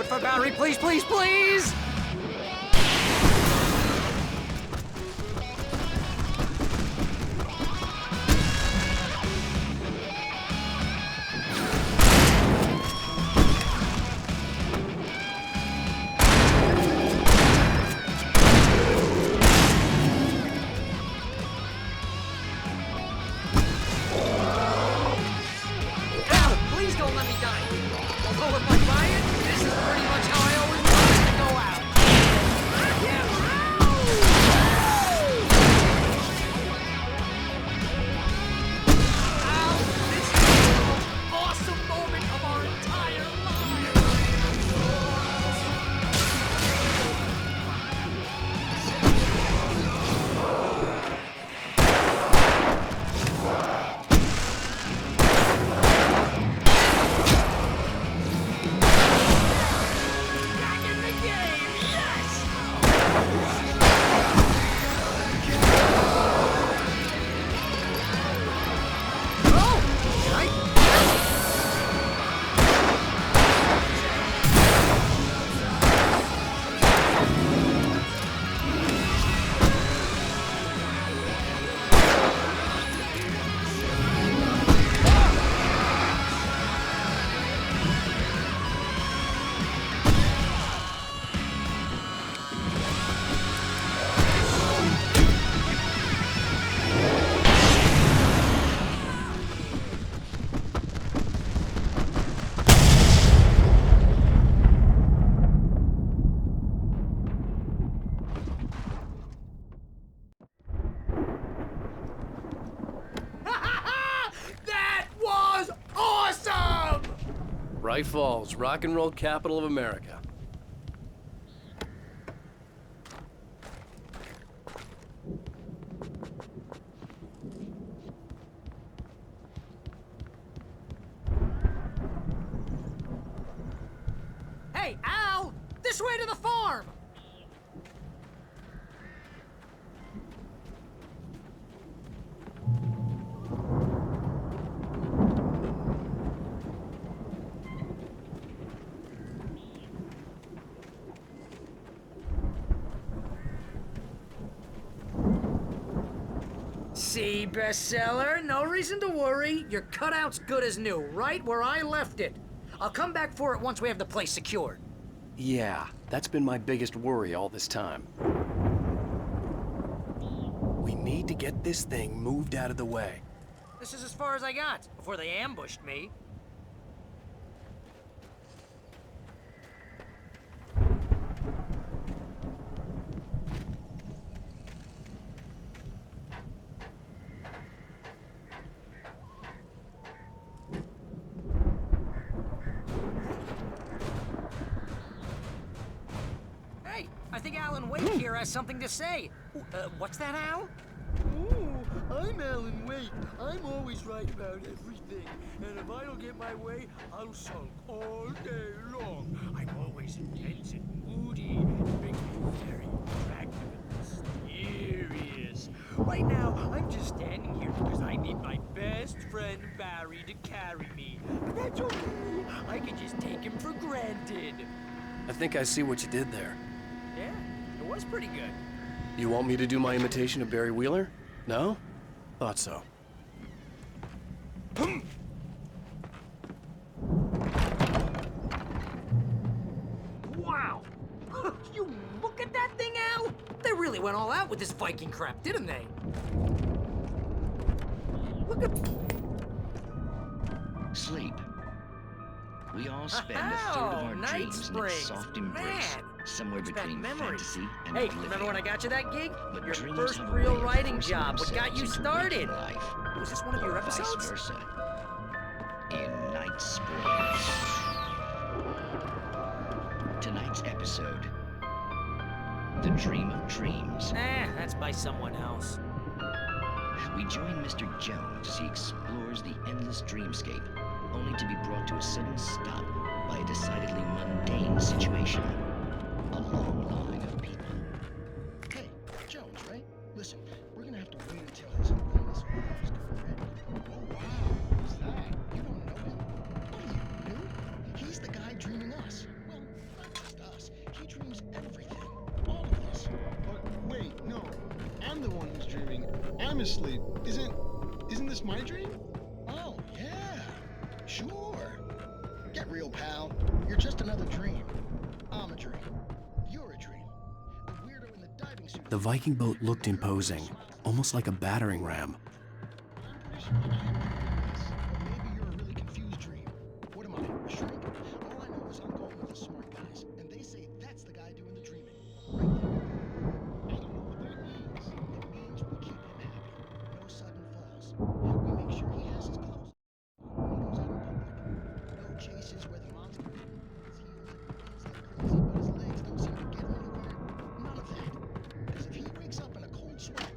for Barry, please, please, please! Bright Falls, rock and roll capital of America. Hey, Al! This way to the farm! See, bestseller, no reason to worry. Your cutout's good as new, right where I left it. I'll come back for it once we have the place secured. Yeah, that's been my biggest worry all this time. We need to get this thing moved out of the way. This is as far as I got, before they ambushed me. Hey, I think Alan Wake here has something to say. What's that, Al? Ooh, I'm Alan Wake. I'm always right about everything. And if I don't get my way, I'll sulk all day long. I'm always intense and moody. It makes me very attractive and mysterious. Right now, I'm just standing here because I need my best friend Barry to carry me. But that's okay. I can just take him for granted. I think I see what you did there. Yeah, it was pretty good. You want me to do my imitation of Barry Wheeler? No? Thought so. Wow! You look at that thing, Al! They really went all out with this Viking crap, didn't they? Look at... Sleep. We all spend a third of our Night dreams in Springs. its soft embrace, Man, somewhere brings back between memories. fantasy and Hey, oblivion. remember when I got you that gig? But Your dreams first have a real way of writing forcing job. What got themselves you into started? waking life, Was this one of your or episodes? Vice versa. In Night Springs. Tonight's episode: The Dream of Dreams. That's by someone else. We join Mr. Jones as he explores the endless dreamscape, only to be brought to a sudden stop by a decidedly mundane situation. A long line of people. Hey, Jones, right? Listen, we're gonna have to wait until his illness is ready. Oh, wow. Who's that? You don't know him? What are you, new? He's the guy dreaming us. Well, not just us. He dreams everything. All of this. But wait, no. I'm the one who's dreaming. I'm asleep. Isn't this my dream? Oh, yeah. Sure. Get real, pal. You're just another dream. I'm a dream. You're a dream. The weirdo in the diving suit. The Viking boat looked imposing, almost like a battering ram. I'm pretty sure I am this. Or maybe you're a really confused dream. What am I, a shrink? All I know is I'm going with the smart guys, and they say that's the guy doing the dreaming. Right there. I don't know what that means. It means we keep him happy. No sudden falls. We make sure he has his clothes when he goes out in public. No chases where the monster his heels and runs like crazy, but his legs don't seem to get him anywhere. None of that. Because if he wakes up in a cold sweat,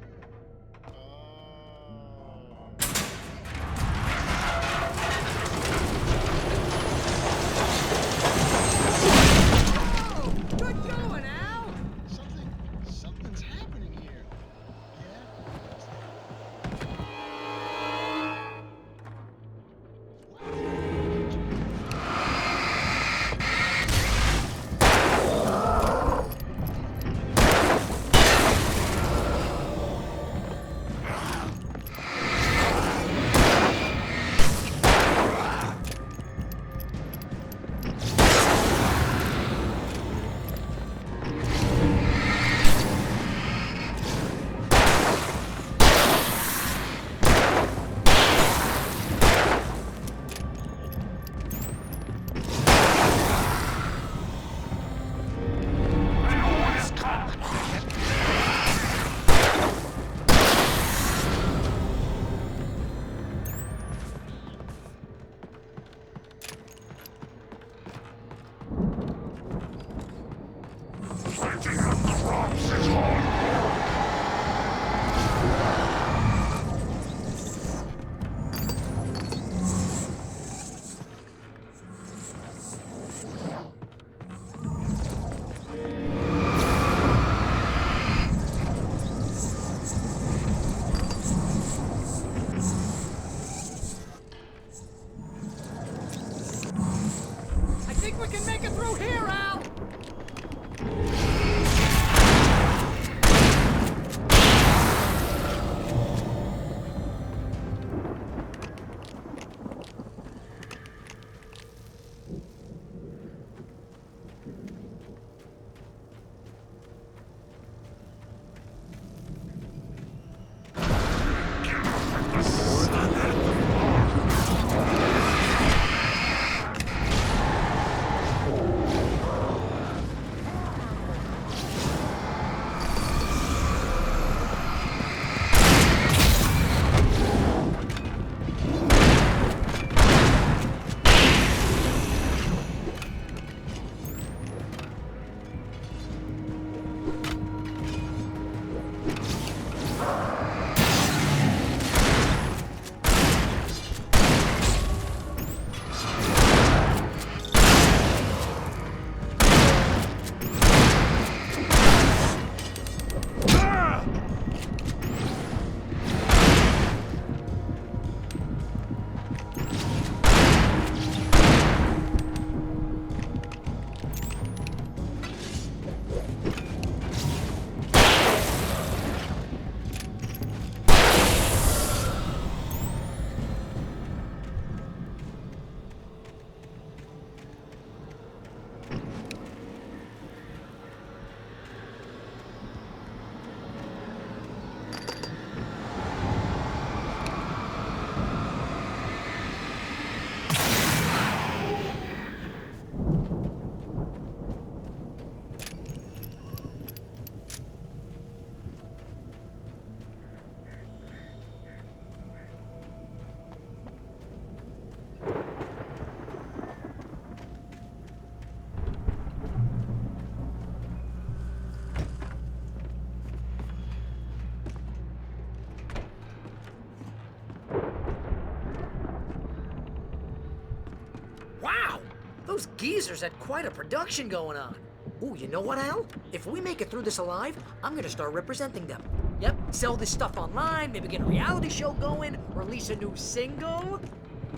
Those geezers had quite a production going on. Ooh, you know what, Al? If we make it through this alive, I'm gonna start representing them. Yep, sell this stuff online, maybe get a reality show going, release a new single.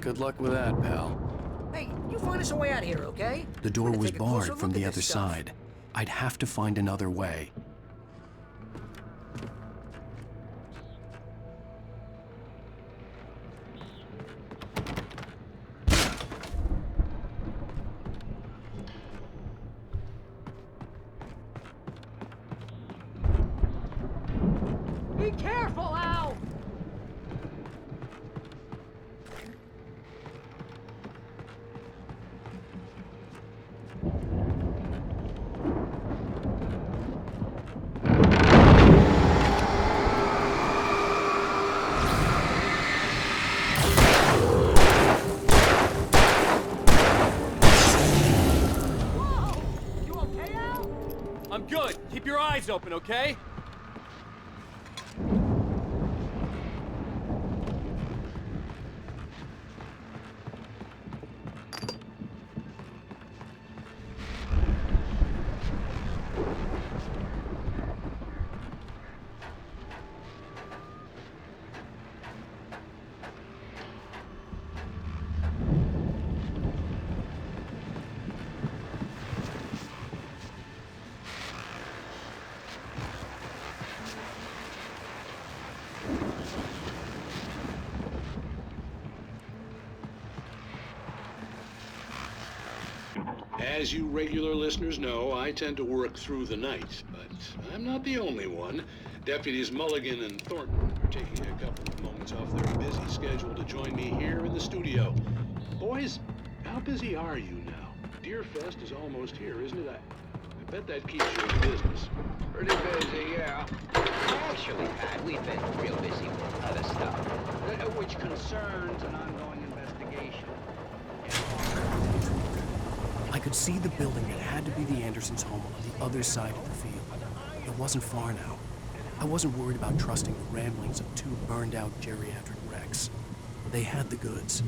Good luck with that, pal. Hey, you find us a way out of here, okay? The door We're gonna was take a closer barred from look at the this other stuff. side. I'd have to find another way. Be careful, Al! I'm good. Keep your eyes open, okay? As you regular listeners know, I tend to work through the night, but I'm not the only one. Deputies Mulligan and Thornton are taking a couple of moments off their busy schedule to join me here in the studio. Boys, how busy are you now? Deerfest is almost here, isn't it? I bet that keeps you in business. Pretty busy, yeah. Actually, Pat, we've been real busy with other stuff, which concerns an ongoing investigation. I could see the building that had to be the Andersons' home on the other side of the field. It wasn't far now. I wasn't worried about trusting the ramblings of two burned-out geriatric wrecks. They had the goods.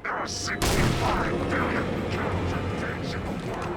There are 65 billion counterfeit things in the world.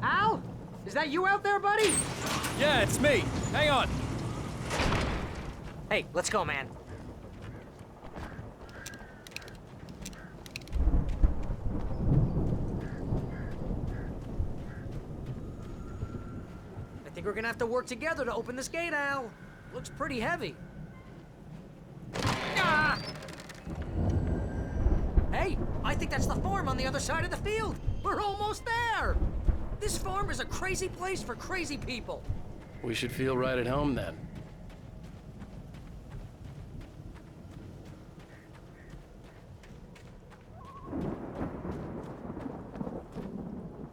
Al? Is that you out there, buddy? Yeah, it's me. Hang on. Hey, let's go, man. I think we're gonna have to work together to open this gate, Al. Looks pretty heavy. Ah! Hey, I think that's the farm on the other side of the field. We're almost there. This farm is a crazy place for crazy people. We should feel right at home then.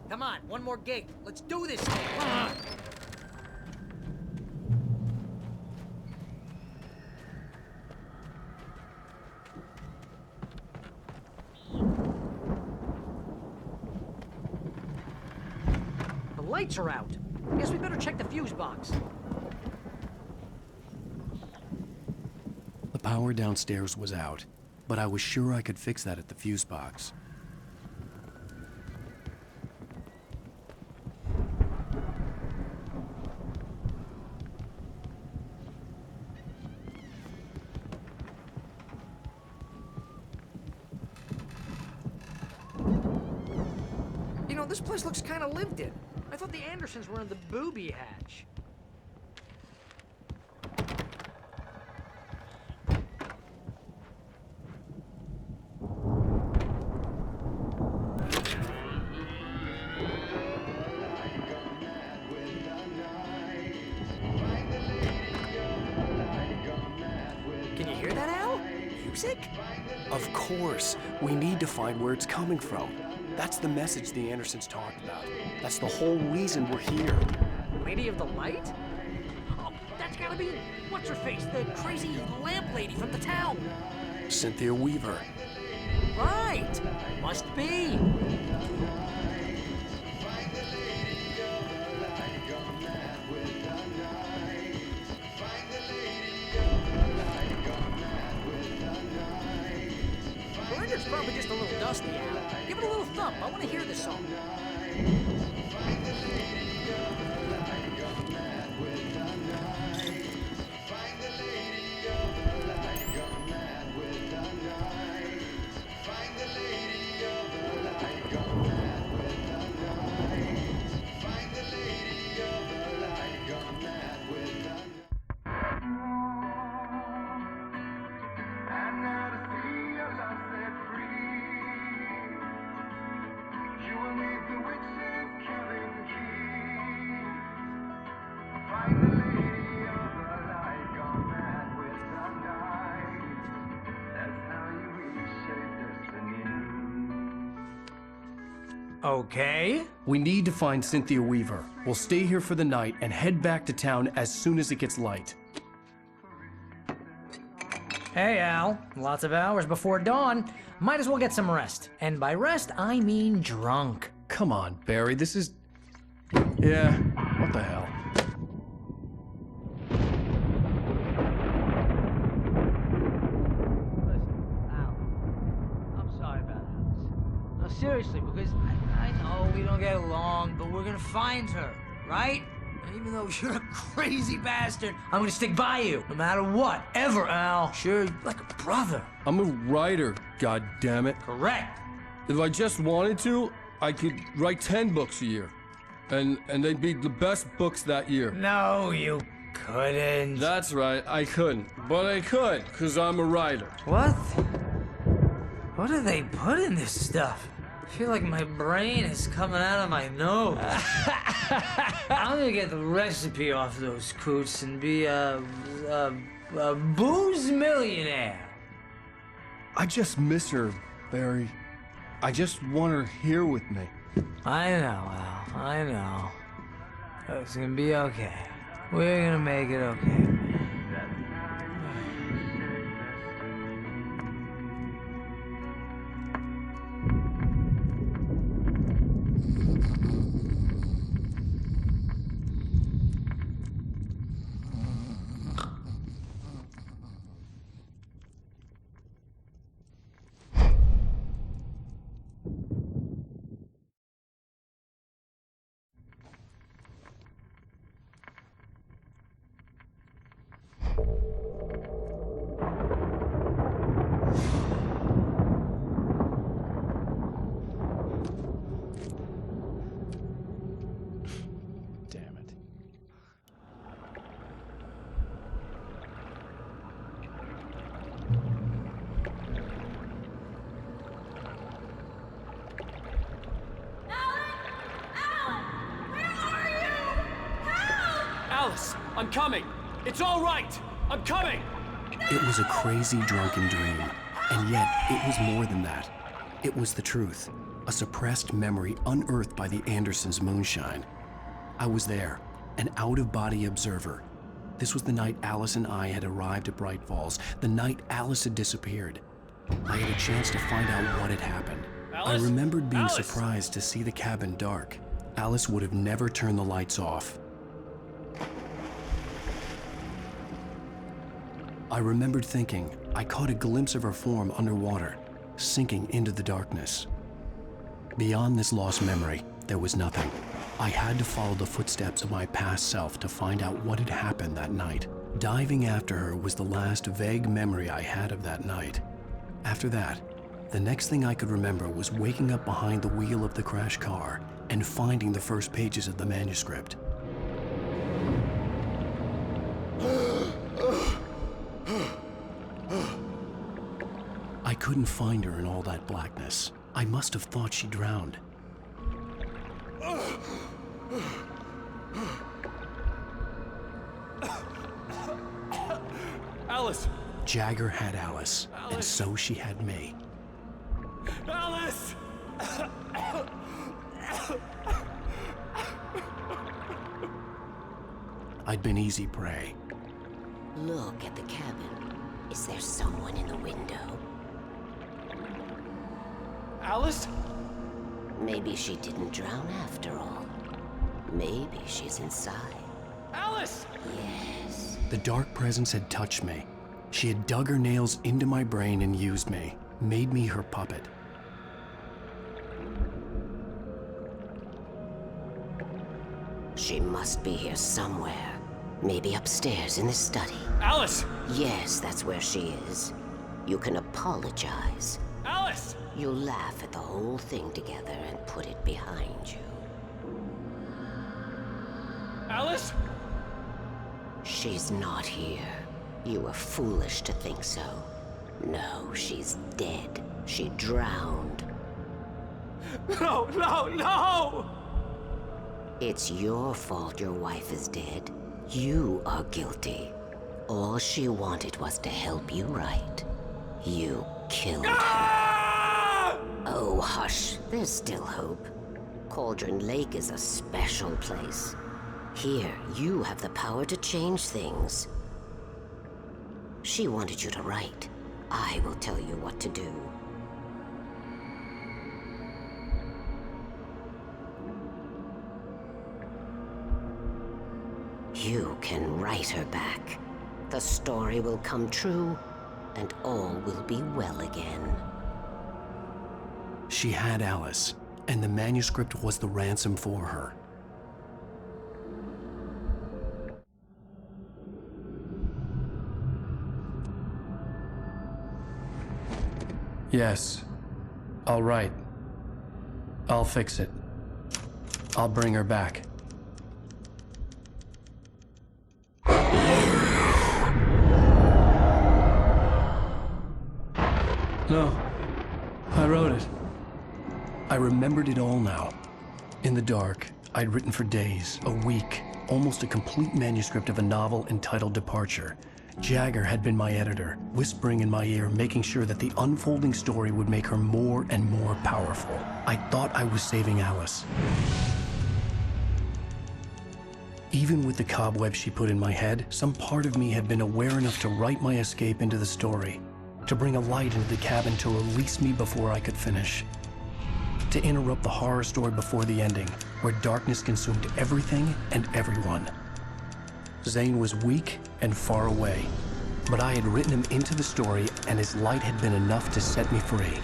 Come on, one more gate. Let's do this thing. Come on. The lights are out. Guess we better check the fuse box. The power downstairs was out, but I was sure I could fix that at the fuse box. You know, this place looks kind of lived in. I thought the Andersons were in the booby hatch. Can you hear that, Al? Music? Of course. We need to find where it's coming from. That's the message the Andersons talked about. That's the whole reason we're here. Lady of the Light? Oh, that's gotta be what's-her-face, the crazy lamp lady from the town. Cynthia Weaver. Right! Must be. The record's probably just a little dusty, Al. Give it a little thump. I want to hear this song. Okay. We need to find Cynthia Weaver. We'll stay here for the night and head back to town as soon as it gets light. Hey, Al. Lots of hours before dawn. Might as well get some rest. And by rest, I mean drunk. Come on, Barry, this is... Yeah, what the hell? Seriously, because I know we don't get along, but we're gonna find her, right? And even though you're a crazy bastard, I'm gonna stick by you, no matter what, ever, Al. Sure, like a brother. I'm a writer, goddammit. Correct. If I just wanted to, I could write 10 books a year. And they'd be the best books that year. No, you couldn't. That's right, I couldn't. But I could, because I'm a writer. What? What do they put in this stuff? I feel like my brain is coming out of my nose. I'm gonna get the recipe off those coots and be a booze millionaire. I just miss her, Barry. I just want her here with me. I know, Al. I know. It's gonna be okay. We're gonna make it okay. Damn it. Alice, I'm coming. It's all right. I'm coming. It was a crazy, drunken dream, and yet it was more than that. It was the truth, a suppressed memory unearthed by the Andersons' moonshine. I was there, an out-of-body observer. This was the night Alice and I had arrived at Bright Falls, the night Alice had disappeared. I had a chance to find out what had happened. Alice? I remembered being Alice? surprised to see the cabin dark. Alice would have never turned the lights off. I remembered thinking I caught a glimpse of her form underwater, sinking into the darkness. Beyond this lost memory, there was nothing. I had to follow the footsteps of my past self to find out what had happened that night. Diving after her was the last vague memory I had of that night. After that, the next thing I could remember was waking up behind the wheel of the crashed car and finding the first pages of the manuscript. I couldn't find her in all that blackness. I must have thought she drowned. Alice! Jagger had Alice, and so she had me. Alice! I'd been easy prey. Look at the cabin. Is there someone in the window? Alice? Maybe she didn't drown after all. Maybe she's inside. Alice! Yes. The dark presence had touched me. She had dug her nails into my brain and used me, made me her puppet. She must be here somewhere. Maybe upstairs in the study. Alice! Yes, that's where she is. You can apologize. Alice! You'll laugh at the whole thing together and put it behind you. Alice? She's not here. You were foolish to think so. No, she's dead. She drowned. No, no, no! It's your fault your wife is dead. You are guilty. All she wanted was to help you right. You killed her. Oh, hush. There's still hope. Cauldron Lake is a special place. Here, you have the power to change things. She wanted you to write. I will tell you what to do. You can write her back. The story will come true, and all will be well again. She had Alice, and the manuscript was the ransom for her. Yes. All right. I'll fix it. I'll bring her back. No, I wrote it. I remembered it all now. In the dark, I'd written for days, a week, almost a complete manuscript of a novel entitled Departure. Jagger had been my editor, whispering in my ear, making sure that the unfolding story would make her more and more powerful. I thought I was saving Alice. Even with the cobwebs she put in my head, some part of me had been aware enough to write my escape into the story, to bring a light into the cabin to release me before I could finish. To interrupt the horror story before the ending, where darkness consumed everything and everyone. Zane was weak and far away, but I had written him into the story, and his light had been enough to set me free.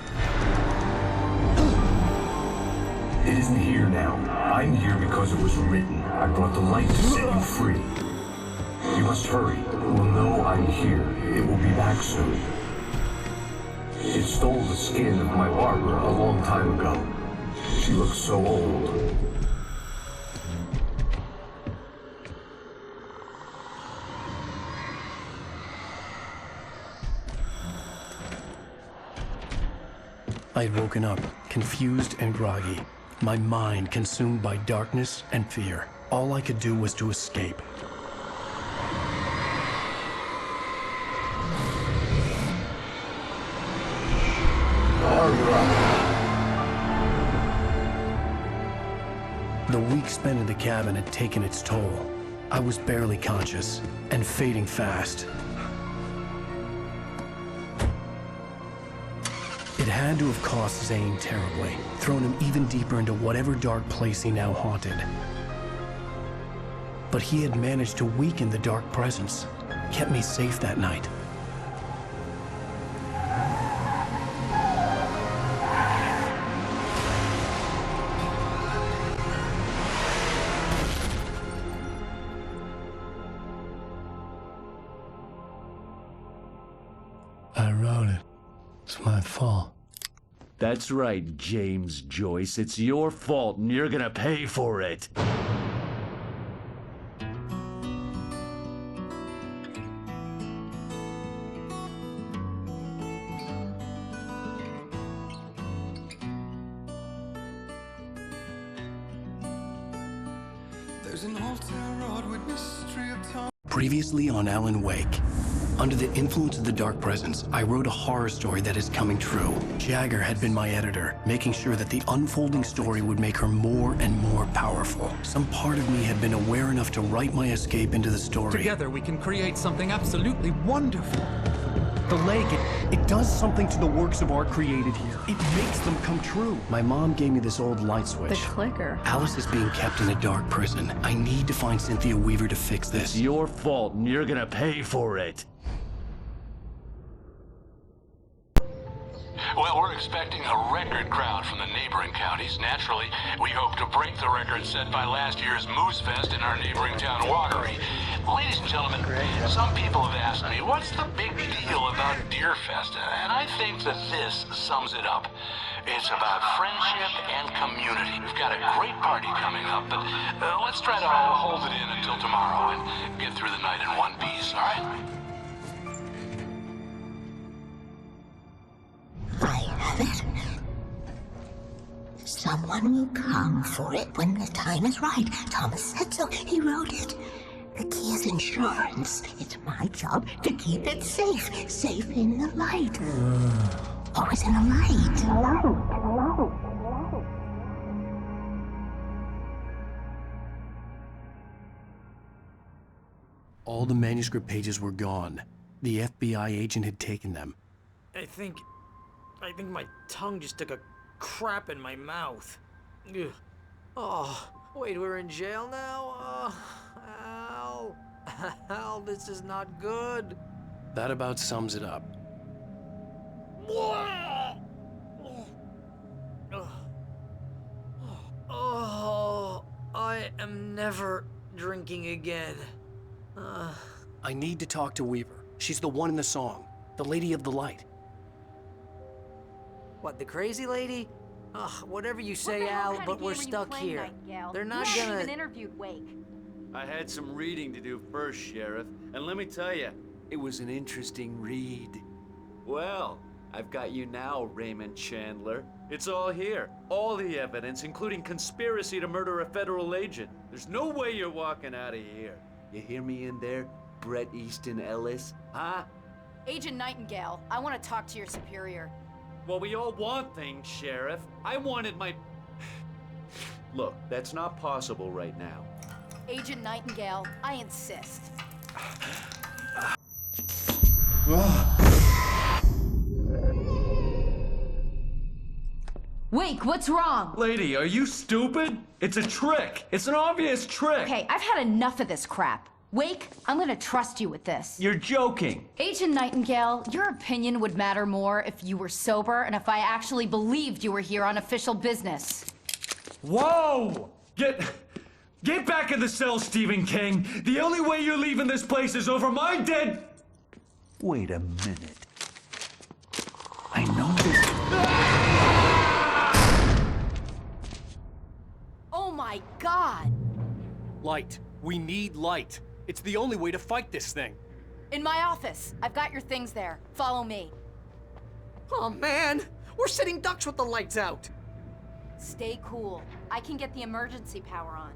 It isn't here now. I'm here because it was written. I brought the light to set you free. You must hurry. It will know I'm here. It will be back soon. It stole the skin of my Barbara a long time ago. She looks so old. I had woken up, confused and groggy, my mind consumed by darkness and fear. All I could do was to escape. The week spent in the cabin had taken its toll. I was barely conscious, and fading fast. It had to have cost Zane terribly, thrown him even deeper into whatever dark place he now haunted. But he had managed to weaken the dark presence, kept me safe that night. I wrote it. It's my fault. That's right, James Joyce. It's your fault, and you're gonna pay for it. There's an old town road with mystery of time. Previously on Alan Wake. Under the influence of the dark presence, I wrote a horror story that is coming true. Jagger had been my editor, making sure that the unfolding story would make her more and more powerful. Some part of me had been aware enough to write my escape into the story. Together we can create something absolutely wonderful. The lake, it does something to the works of art created here. It makes them come true. My mom gave me this old light switch. The clicker. Alice is being kept in a dark prison. I need to find Cynthia Weaver to fix this. It's your fault, and you're gonna pay for it. Well, we're expecting a record crowd from the neighboring counties. Naturally, we hope to break the record set by last year's Moose Fest in our neighboring town, Watery. Ladies and gentlemen, some people have asked me, what's the big deal about Deer Fest? And I think that this sums it up. It's about friendship and community. We've got a great party coming up, but let's try to hold it in until tomorrow and get through the night in one piece, all right? I have it. Someone will come for it when the time is right. Thomas said so. He wrote it. The key is insurance. It's my job to keep it safe. Safe in the light. Always in the light. All the manuscript pages were gone. The FBI agent had taken them. I think my tongue just took a crap in my mouth. Ugh. Oh, wait, we're in jail now? Al. Al, this is not good. That about sums it up. Oh, I am never drinking again. I need to talk to Weaver. She's the one in the song. The Lady of the Light. What, the crazy lady? Ugh, whatever you What say, the hell Al, kind but of we're game are you stuck playing, here. Nightingale? They're not you haven't gonna... even interviewed Wake. I had some reading to do first, Sheriff, and let me tell you, it was an interesting read. Well, I've got you now, Raymond Chandler. It's all here. All the evidence, including conspiracy to murder a federal agent. There's no way you're walking out of here. You hear me in there, Bret Easton Ellis? Huh? Agent Nightingale, I want to talk to your superior. Well, we all want things, Sheriff. I wanted my... Look, that's not possible right now. Agent Nightingale, I insist. Wake, what's wrong? Lady, are you stupid? It's a trick. It's an obvious trick. Okay, I've had enough of this crap. Wake, I'm gonna trust you with this. You're joking. Agent Nightingale, your opinion would matter more if you were sober and if I actually believed you were here on official business. Whoa! Get back in the cell, Stephen King. The only way you're leaving this place is over my dead... Wait a minute. I know this... Oh my God! Light. We need light. It's the only way to fight this thing. In my office. I've got your things there. Follow me. Oh man, we're sitting ducks with the lights out. Stay cool. I can get the emergency power on.